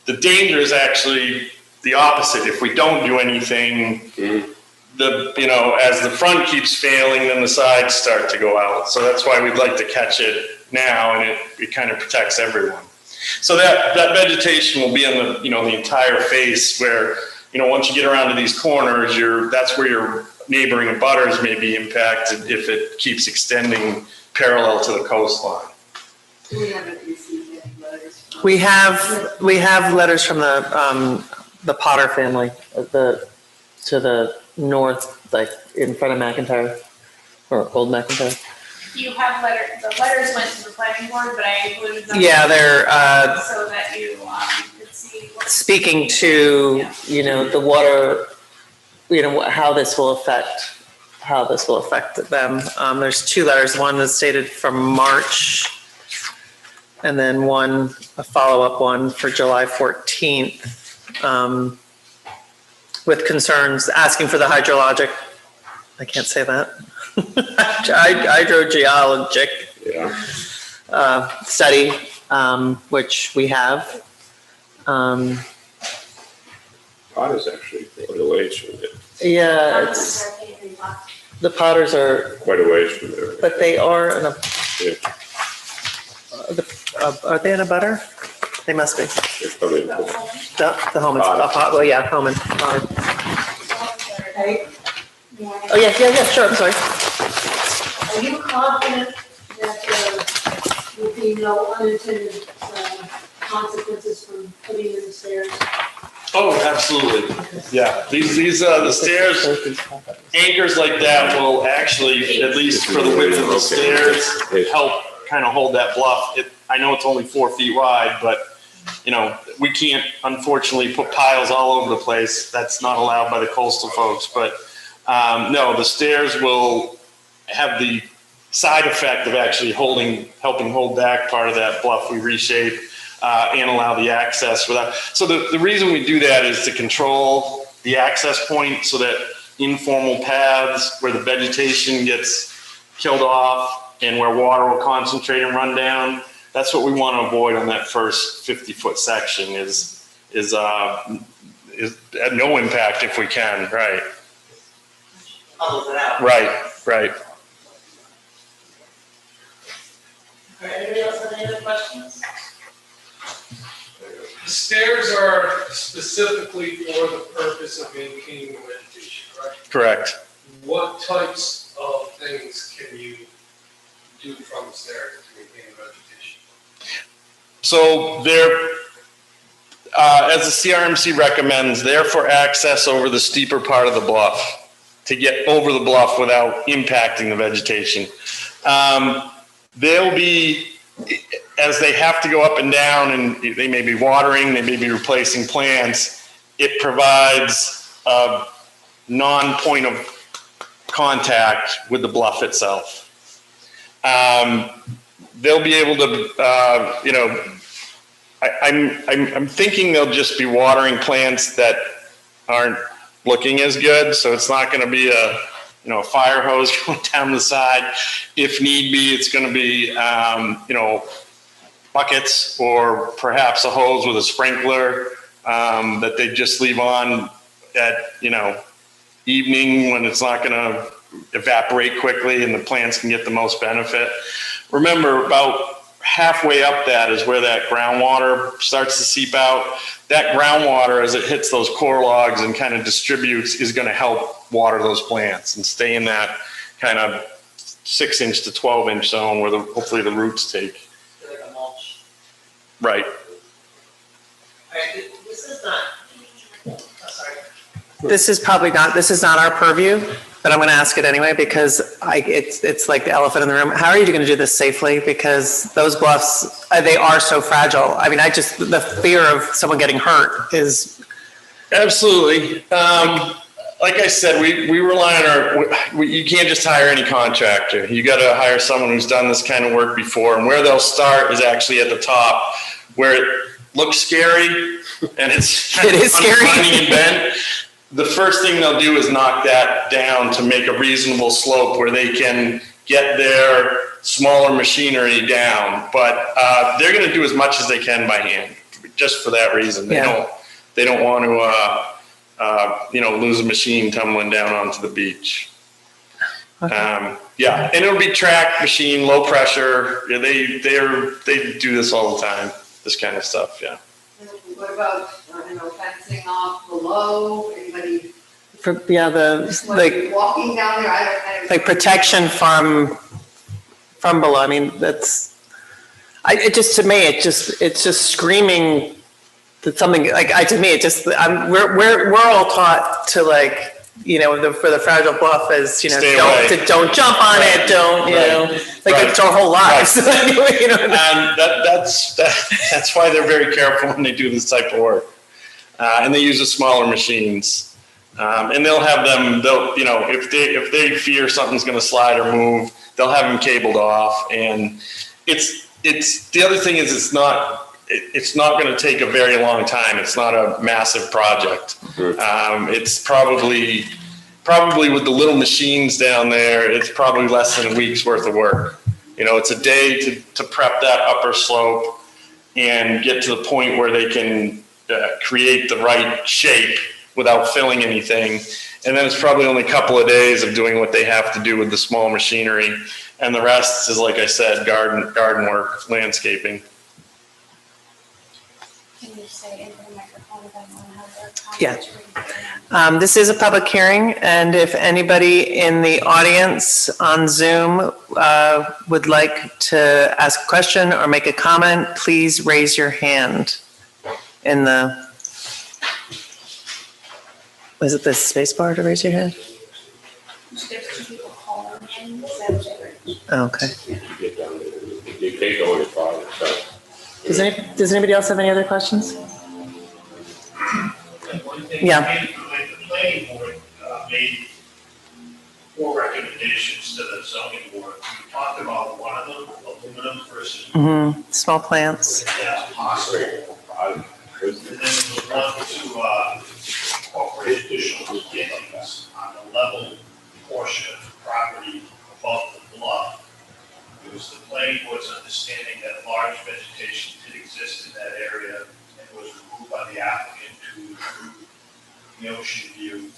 the danger is actually the opposite. If we don't do anything, as the front keeps failing, then the sides start to go out. So that's why we'd like to catch it now, and it kind of protects everyone. So that vegetation will be on the entire face, where, once you get around to these corners, that's where your neighboring abutters may be impacted if it keeps extending parallel to the coastline. We haven't received any letters from. We have letters from the Potter family, to the north, like in front of McIntyre, or Old McIntyre. You have the letters went to the planning board, but I included them. Yeah, they're so that you could see what. speaking to, the water, how this will affect them. There's two letters, one that's dated from March, and then a follow-up one for July 14th. With concerns, asking for the hydrologic, I can't say that, hydrogeologic study which we have. Pot is actually quite a ways from it, Yeah, it's, the Potters are, quite a ways from there. but they are in a, Yeah. are they in a butter? They must be. It's probably, The Holman's, well, yeah, Holman. Potter. Oh, yeah, sure, I'm sorry. Are you confident that there will be no unintended consequences from putting in the stairs? Oh, absolutely. Yeah, these, the stairs, anchors like that will actually, at least for the width of the stairs, help kind of hold that bluff. I know it's only 4 feet wide, but, you know, we can't unfortunately put piles all over the place. That's not allowed by the coastal folks, but, no, the stairs will have the side effect of actually helping hold back part of that bluff we reshape, and allow the access without. So the reason we do that is to control the access point so that informal paths where the vegetation gets killed off and where water will concentrate and run down, that's what we want to avoid on that first 50-foot section is at no impact if we can, right? Follows it out. Right. All right, anybody else have any other questions? The stairs are specifically for the purpose of maintaining the vegetation, correct? Correct. What types of things can you do from the stairs to maintain the vegetation? So they're, as the CRMC recommends, they're for access over the steeper part of the bluff, to get over the bluff without impacting the vegetation. They'll be, as they have to go up and down and they may be watering, they may be replacing plants, it provides a non-point of contact with the bluff itself. They'll be able to, you know, I'm thinking they'll just be watering plants that aren't looking as good, so it's not going to be a fire hose going down the side. If need be, it's going to be, buckets or perhaps a hose with a sprinkler that they just leave on at, evening when it's not going to evaporate quickly and the plants can get the most benefit. Remember, about halfway up that is where that groundwater starts to seep out. That groundwater, as it hits those core logs and kind of distributes, is going to help water those plants and stay in that kind of 6-inch to 12-inch zone where hopefully the roots take. Like a mulch. Right. All right, this is not, sorry. This is not our purview, but I'm going to ask it anyway because it's like the elephant in the room. How are you going to do this safely? Because those bluffs, they are so fragile. I mean, the fear of someone getting hurt is. Absolutely. Like I said, we rely on you can't just hire any contractor. You got to hire someone who's done this kind of work before, and where they'll start is actually at the top where it looks scary and it is scary. And bent. The first thing they'll do is knock that down to make a reasonable slope where they can get their smaller machinery down. But they're going to do as much as they can by hand, just for that reason. They don't want to, lose a machine tumbling down onto the beach. Okay. And it'll be tracked machine, low pressure. Yeah, they do this all the time. This kind of stuff. Yeah. What about, fencing off below, anybody walking down there, I don't. Like protection from below. I mean, it's just screaming that something we're all taught to for the fragile bluff is, don't jump on it, it's our whole lives. And that's why they're very careful when they do this type of work. And they use the smaller machines. And they'll have them, if they fear something's going to slide or move, they'll have them cabled off. And it's the other thing is it's not going to take a very long time. It's not a massive project. It's probably with the little machines down there, it's probably less than a week's worth of work. It's a day to prep that upper slope. and get to the point where they can create the right shape without filling anything. And then it's probably only a couple of days of doing what they have to do with the small machinery. And the rest is, like I said, garden work, landscaping. Can you say into the microphone if anyone has a Yeah. comment? This is a public hearing, and if anybody in the audience on Zoom would like to ask a question or make a comment, please raise your hand in the, is it the space bar to raise your hand? There's two people calling in, so Oh, okay. You get down there, you can't go any farther, so. Does anybody else have any other questions? And one thing, Yeah. the planning board made 4 recommendations to the zoning board. We talked about one of them, aluminum versus Small plants. if that's possible. And then there was one to incorporate additional plantings on the level portion of the property above the bluff. It was the planning board's understanding that large vegetation did exist in that area and was removed by the applicant to improve the ocean view.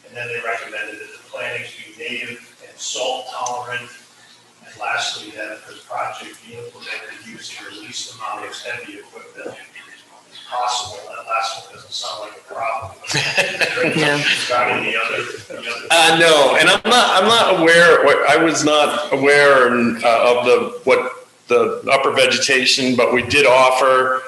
And then they recommended that the plantings be native and salt tolerant. And lastly, that the project be implemented using the least amount of heavy equipment as possible. That last one doesn't sound like a problem. Yeah. Regarding the other. No, and I'm not aware, I was not aware of what the upper vegetation, but we did offer,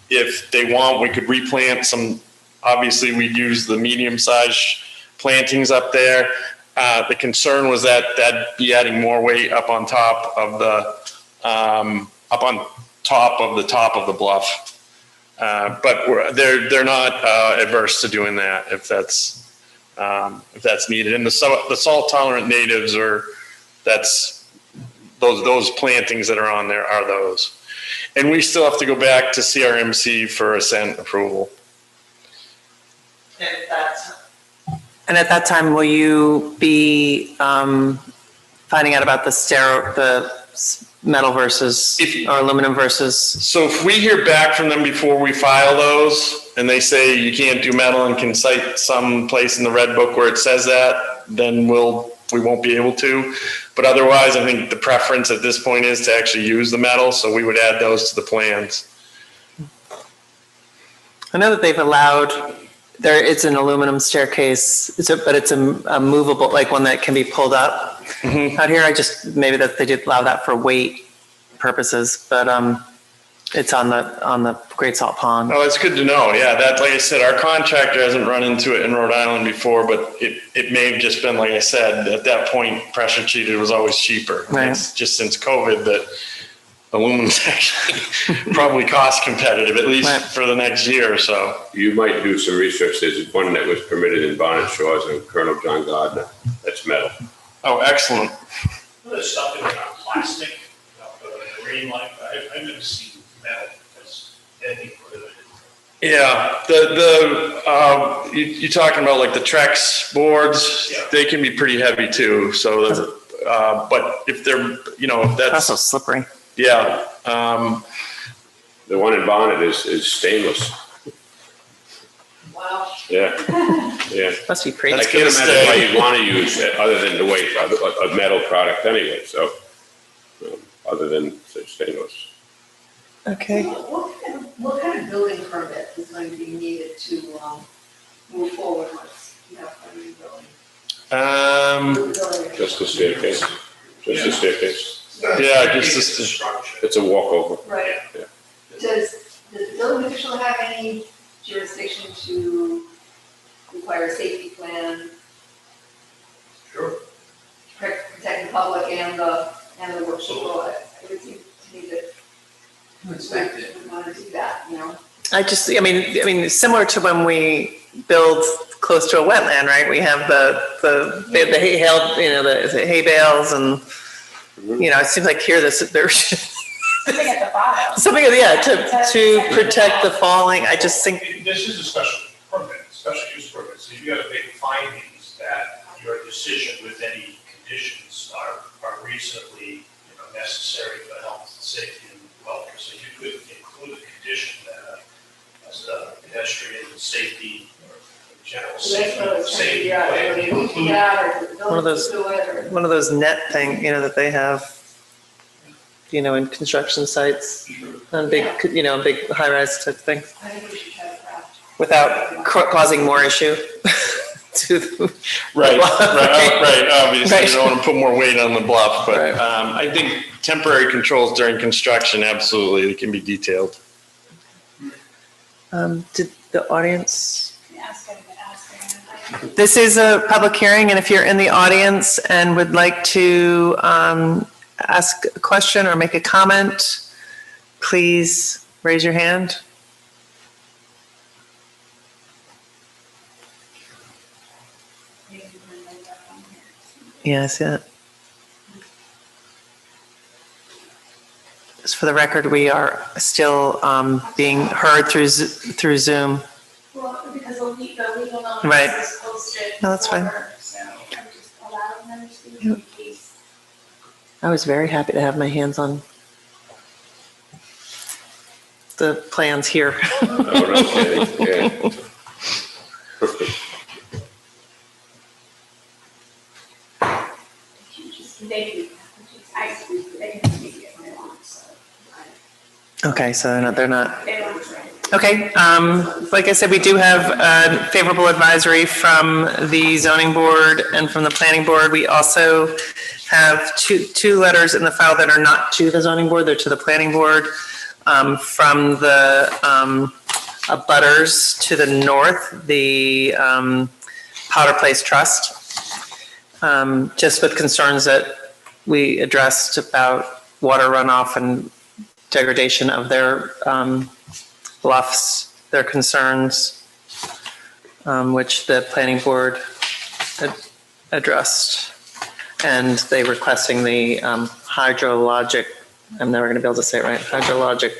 if they want, we could replant some, obviously we'd use the medium-sized plantings up there. The concern was that that'd be adding more weight up on top of the top of the bluff. But they're not adverse to doing that if that's needed. And the salt tolerant natives those plantings that are on there are those. And we still have to go back to CRMC for ascent approval. And that's, And at that time, will you be finding out about the metal versus, or aluminum versus? So if we hear back from them before we file those, and they say you can't do metal and can cite some place in the red book where it says that, then we won't be able to. But otherwise, I think the preference at this point is to actually use the metal, so we would add those to the plans. I know that they've allowed, it's an aluminum staircase, but it's a movable, like one that can be pulled up. Out here, maybe that they did allow that for weight purposes, but it's on the Great Salt Pond. Oh, it's good to know. Yeah, that, like I said, our contractor hasn't run into it in Rhode Island before, but it may have just been, like I said, at that point, pressure treated was always cheaper. Right. It's just since COVID that aluminum's actually probably cost competitive, at least Right. for the next year or so. You might do some research. There's one that was permitted in Bonnet Shores and Colonel John Gardner. That's metal. Oh, excellent. There's stuff in plastic, the green light, I've never seen metal as anything prohibited. Yeah, you're talking about like the Trex boards, Yeah. they can be pretty heavy too, so, but if they're, if That's so that's, slippery. yeah. The one in Bonnet is stainless. Wow. Yeah, yeah. Must be pretty. I That's can't gonna imagine why stay. you'd want to use it other than the weight of a metal product anyway, so, other than say, stainless. Okay. What kind of building permit is going to be needed to move forward once you have a new building? Just the staircase. Just the staircase. Yeah, just It's the- a structure. It's a walkover. Right. Yeah. Does the building official have any jurisdiction to require a safety plan, Sure. protect the public and the work people? It would seem to me that we want to do that, I mean, similar to when we build close to a wetland, right? We have the hay hail, the hay bales and, it seems like here there's Something at the bottom. something, yeah, to protect the falling. I just think, This is a special permit, special use permit, so you gotta make findings that your decision with any conditions are reasonably, necessary for health, safety, and welfare. So you could include a condition that pedestrian safety or general So that's what I was trying to safety figure out, plan whether they look include. it out or don't One of those- do it, or- One of those net thing, that they have, in construction sites, on big, big high-rise type things, I think we should try to craft. without causing more issue to the. Right, obviously, Right. you don't want to put more weight on the bluff, but Right. I think temporary controls during construction, absolutely, they can be detailed. Did the audience? Ask them. This is a public hearing, and if you're in the audience and would like to ask a question or make a comment, please raise your hand. Yeah, I see that. Just for the record, we are still being heard through Zoom. Well, because the legal notice Right. is posted. No, that's fine. before, So I'm just allowing them to speak in case. I was very happy to have my hands on the plans here. They can speak if they want, so. Okay, so they're not. They don't. Okay, like I said, we do have favorable advisory from the zoning board and from the planning board. We also have two letters in the file that are not to the zoning board, they're to the planning board, from the abutters to the north, the Powder Place Trust, just with concerns that we addressed about water runoff and degradation of their bluffs, their concerns, which the planning board addressed. And they requesting the hydrologic, I'm never gonna be able to say it right, hydrogeologic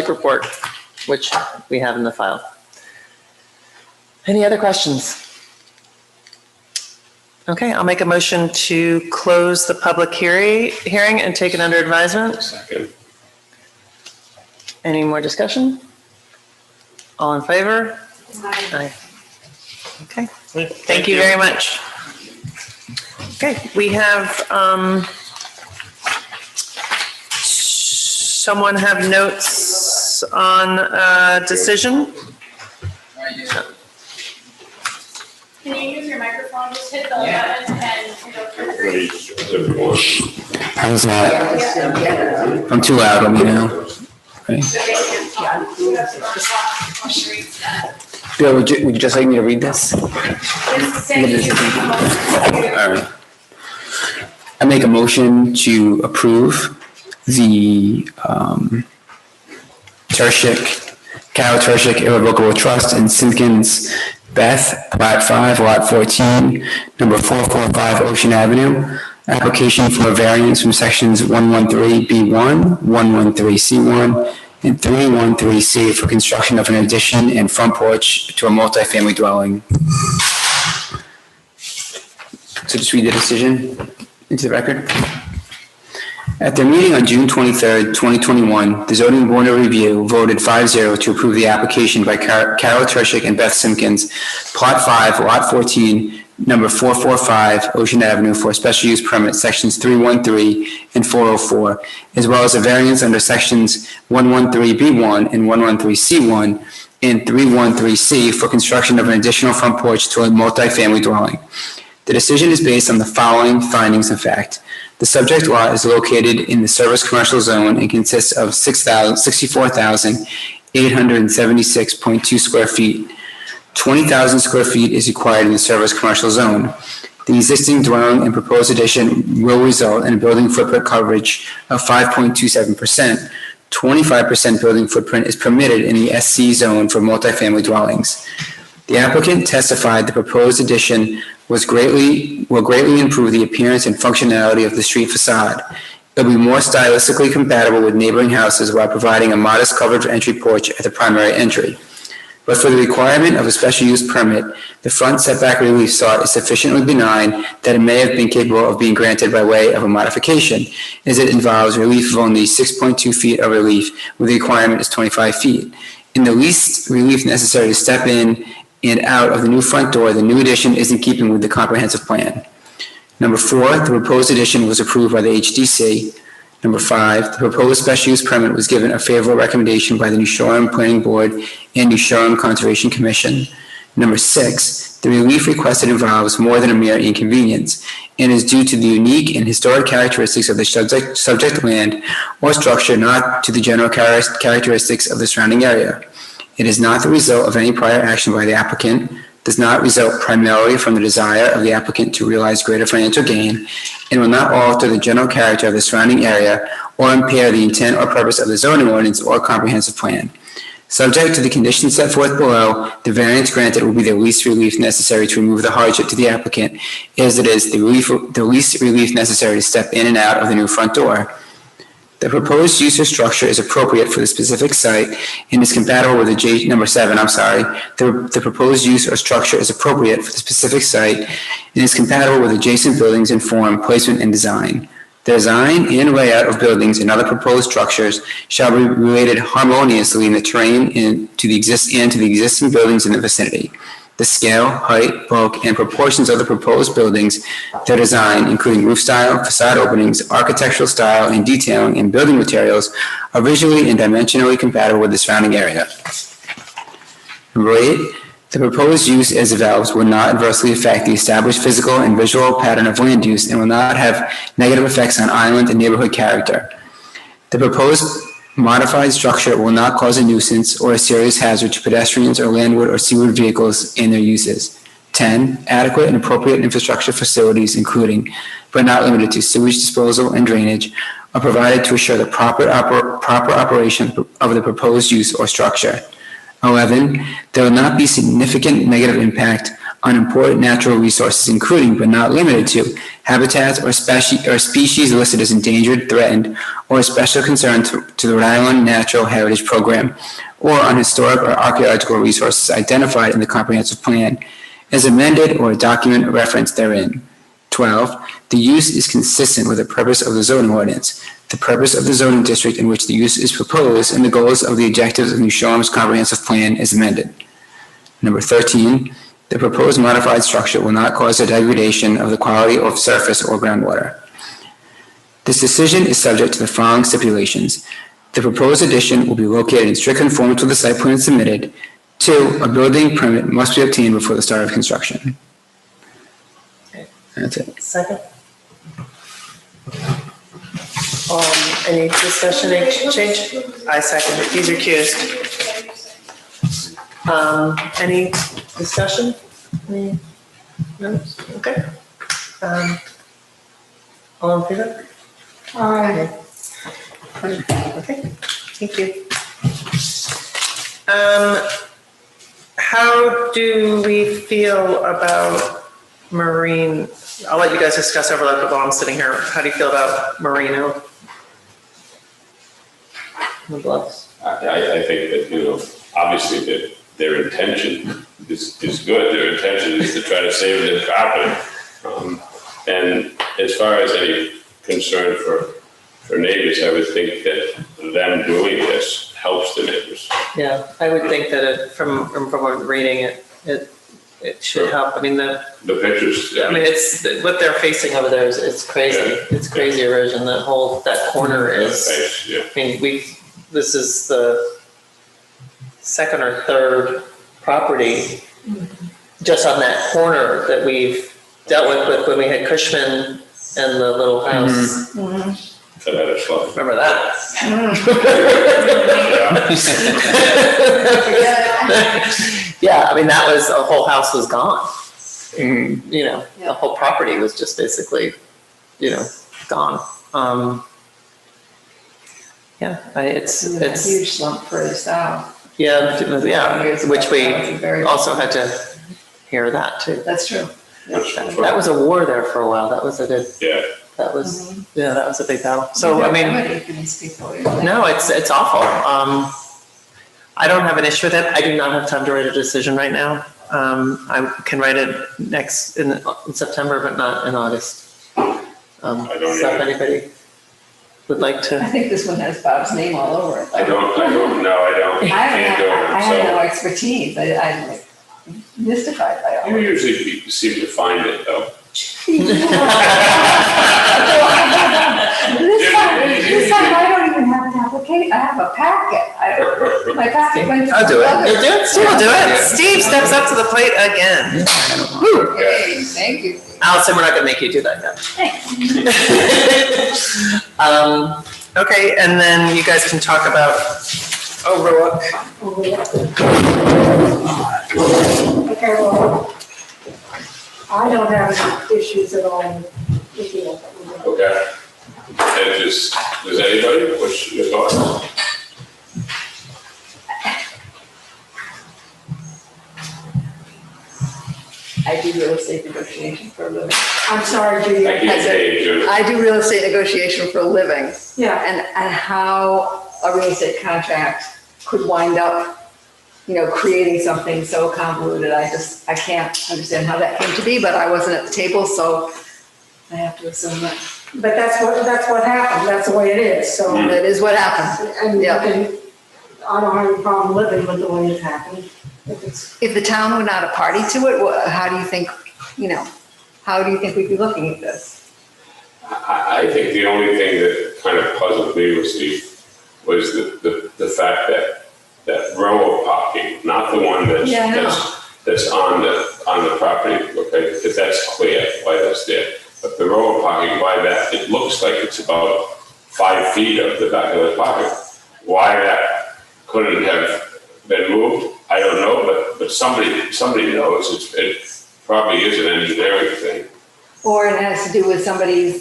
report, which we have in the file. Any other questions? Okay, I'll make a motion to close the public hearing and take it under advisement. Second. Any more discussion? All in favor? Aye. Okay, thank you very much. Okay, we have, someone have notes on decision? Can you use your microphone, just hit the button and it'll. Ready, different. How's that? I'm too loud, let me know. Okay. Bill, would you just like me to read this? All right. I make a motion to approve the Carol Turshik Irrevocable Trust and Simpkins Beth, Lot 5, Lot 14, number 445 Ocean Avenue. Application for a variance from sections 113B1, 113C1, and 313C for construction of an addition and front porch to a multifamily dwelling. So just read the decision into the record. At their meeting on June 23rd, 2021, the Zoning Board of Review voted 5-0 to approve the application by Carol Turshik and Beth Simpkins, Plot 5, Lot 14, number 445 Ocean Avenue for a special use permit, sections 313 and 404, as well as a variance under sections 113B1 and 113C1 and 313C for construction of an additional front porch to a multifamily dwelling. The decision is based on the following findings of fact. The subject lot is located in the service commercial zone and consists of 64,876.2 square feet. 20,000 square feet is required in the service commercial zone. The existing dwelling and proposed addition will result in a building footprint coverage of 5.27%. 25% building footprint is permitted in the SC zone for multifamily dwellings. The applicant testified the proposed addition will greatly improve the appearance and functionality of the street facade. It will be more stylistically compatible with neighboring houses while providing a modest covered entry porch at the primary entry. But for the requirement of a special use permit, the front setback relief sought is sufficiently benign that it may have been capable of being granted by way of a modification, as it involves relief of only 6.2 feet of relief, where the requirement is 25 feet. In the least relief necessary to step in and out of the new front door, the new addition is in keeping with the comprehensive plan. Number 4, the proposed addition was approved by the HDC. Number 5, the proposed special use permit was given a favorable recommendation by the New Shoreham Planning Board and New Shoreham Conservation Commission. Number 6, the relief requested involves more than a mere inconvenience and is due to the unique and historic characteristics of the subject land or structure, not to the general characteristics of the surrounding area. It is not the result of any prior action by the applicant, does not result primarily from the desire of the applicant to realize greater financial gain, and will not alter the general character of the surrounding area or impair the intent or purpose of the zoning ordinance or comprehensive plan. Subject to the conditions set forth below, the variance granted will be the least relief necessary to remove the hardship to the applicant, as it is the least relief necessary to step in and out of the new front door. The proposed use or structure is appropriate for the specific site and is compatible with number 7, the proposed use or structure is appropriate for the specific site and is compatible with adjacent buildings in form, placement, and design. The design and layout of buildings and other proposed structures shall be related harmoniously in the terrain and to the existing buildings in the vicinity. The scale, height, bulk, and proportions of the proposed buildings, their design, including roof style, facade openings, architectural style, and detailing, and building materials, are visually and dimensionally compatible with the surrounding area. Number 8, the proposed use as developed will not adversely affect the established physical and visual pattern of land use and will not have negative effects on island and neighborhood character. The proposed modified structure will not cause a nuisance or a serious hazard to pedestrians or landward or seaward vehicles and their uses. 10, adequate and appropriate infrastructure facilities, including, but not limited to, sewage disposal and drainage, are provided to assure the proper operation of the proposed use or structure. 11, there will not be significant negative impact on important natural resources, including but not limited to habitats or species listed as endangered, threatened, or of special concern to the Rhode Island Natural Heritage Program, or on historic or archaeological resources identified in the comprehensive plan, as amended or a document referenced therein. 12, the use is consistent with the purpose of the zoning ordinance, the purpose of the zoning district in which the use is proposed, and the goals of the objectives of New Shoreham's comprehensive plan is amended. Number 13, the proposed modified structure will not cause a degradation of the quality of surface or groundwater. This decision is subject to the following stipulations. The proposed addition will be located in strict conformance with the site plan submitted. 2, a building permit must be obtained before the start of construction. That's it. Second. Any discussion, any change? I second it. He's recused. Any discussion? Any? No? Okay. All in favor? Aye. Okay, thank you. How do we feel about Marine? I'll let you guys discuss over like while I'm sitting here. How do you feel about Marino? The Bluffs? I think that, obviously that their intention is good. Their intention is to try to save their property. And as far as any concern for neighbors, I would think that them doing this helps the neighbors. Yeah, I would think that from reading it should help. I mean, the pictures. it's what they're facing over there is crazy. Yeah. It's crazy erosion. That corner is. Yeah. I mean, this is the second or third property just on that corner that we've dealt with when we had Cushman and the little house. Mm-hmm. Remember that? Yeah, I mean, that was, a whole house was gone. The whole property was just basically, gone. It's a huge slump for the south. Yeah, which we also had to hear that too. That's true. That was a war there for a while. That was a good. Yeah. That was that was a big battle. So I mean, These people, no, it's awful. I don't have an issue with it. I do not have time to write a decision right now. I can write it in September, but not in August. So if anybody would like I to, think this one has Bob's name all over it. I don't, no, I don't. I Can't do it, have no so. expertise. I'm like mystified by all You of it. usually seem to find it though. This time I don't even have an application, I have a packet. My packet went to. I'll do it. you'll do it? Steve will do it. Steve steps up to the plate again. Hey, thank you. Allison, we're not gonna make you do that now. Okay, and then you guys can talk about Overlook. Okay, well, I don't have any issues at all with it. Okay. And does anybody, what's your thoughts? I do real estate negotiation for a living. I'm sorry, Judy. I can't say you. I do real estate negotiation for a living. Yeah, And how a real estate contract could wind up, creating something so convoluted, I can't understand how that came to be, but I wasn't at the table, so I have to assume that but that's what happened, that's the way it is, so. that is what happened. And, Yeah. and I don't have any problem living with the way it happened. If it's, If the town were not a party to it, how do you think, how do you think we'd be looking at this? I think the only thing that kind of puzzled me was the fact that row of parking, not the one Yeah, I know. that's on the property, okay, because that's clear why that's there. But the row of parking, why that, it looks like it's about 5 feet of the back of the parking. Why that couldn't have been moved, I don't know, but somebody knows. It probably is an engineering thing. Or it has to do with somebody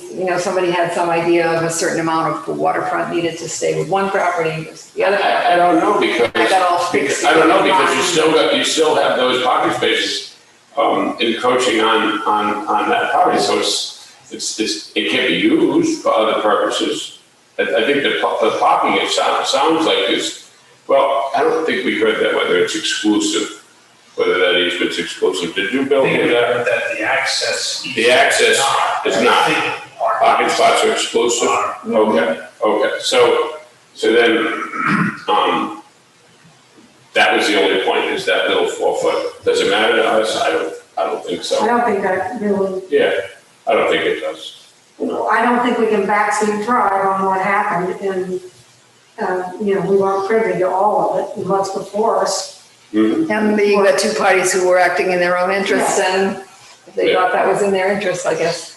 had some idea of a certain amount of the waterfront needed to stay with one property versus the other. I don't know because. I got all fixed. I don't know because you still have those parking spaces encroaching on that property, so it can't be used for other purposes. I think the parking, it sounds like is, well, I don't think we heard that, whether it's exclusive, whether that easement's exclusive. Did you, Bill, hear that? That the access. The access is not. Parking spots are exclusive? Okay, so then, that was the only point, is that little 4 foot. Does it matter to us? I don't think I so. don't think that really, Yeah, I don't think it does. I don't think we can backseat drive on what happened, and, we weren't privy to all of it, and what's before us. Mhm. And you've got two parties who were acting in their own interests, and if they thought that was in their interest, I guess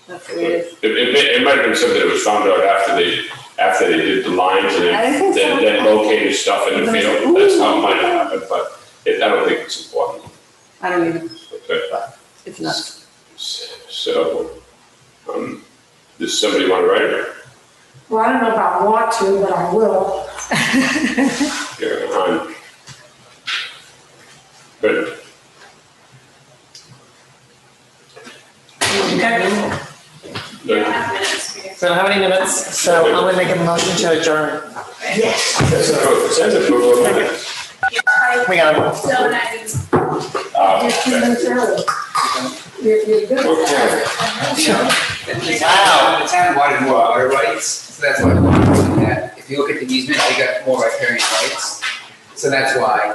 that's the way it is. It might have been something that was found out after they did the lines and I think so. then located stuff in the field. That's how it might have happened, but I don't think it's important. I don't even, Okay, it's nuts. so, does somebody want to write it? Well, I don't know if I want to, but I will. Here, on. Good. Good. So how many minutes? So I'm gonna make a motion to adjourn. Send approval of minutes. We got So, and I Just 2 minutes early. You're good. Okay. Wow. The town wanted more water rights, so that's why they wanted to do that. If you look at the easement, they got more riparian rights, so that's why.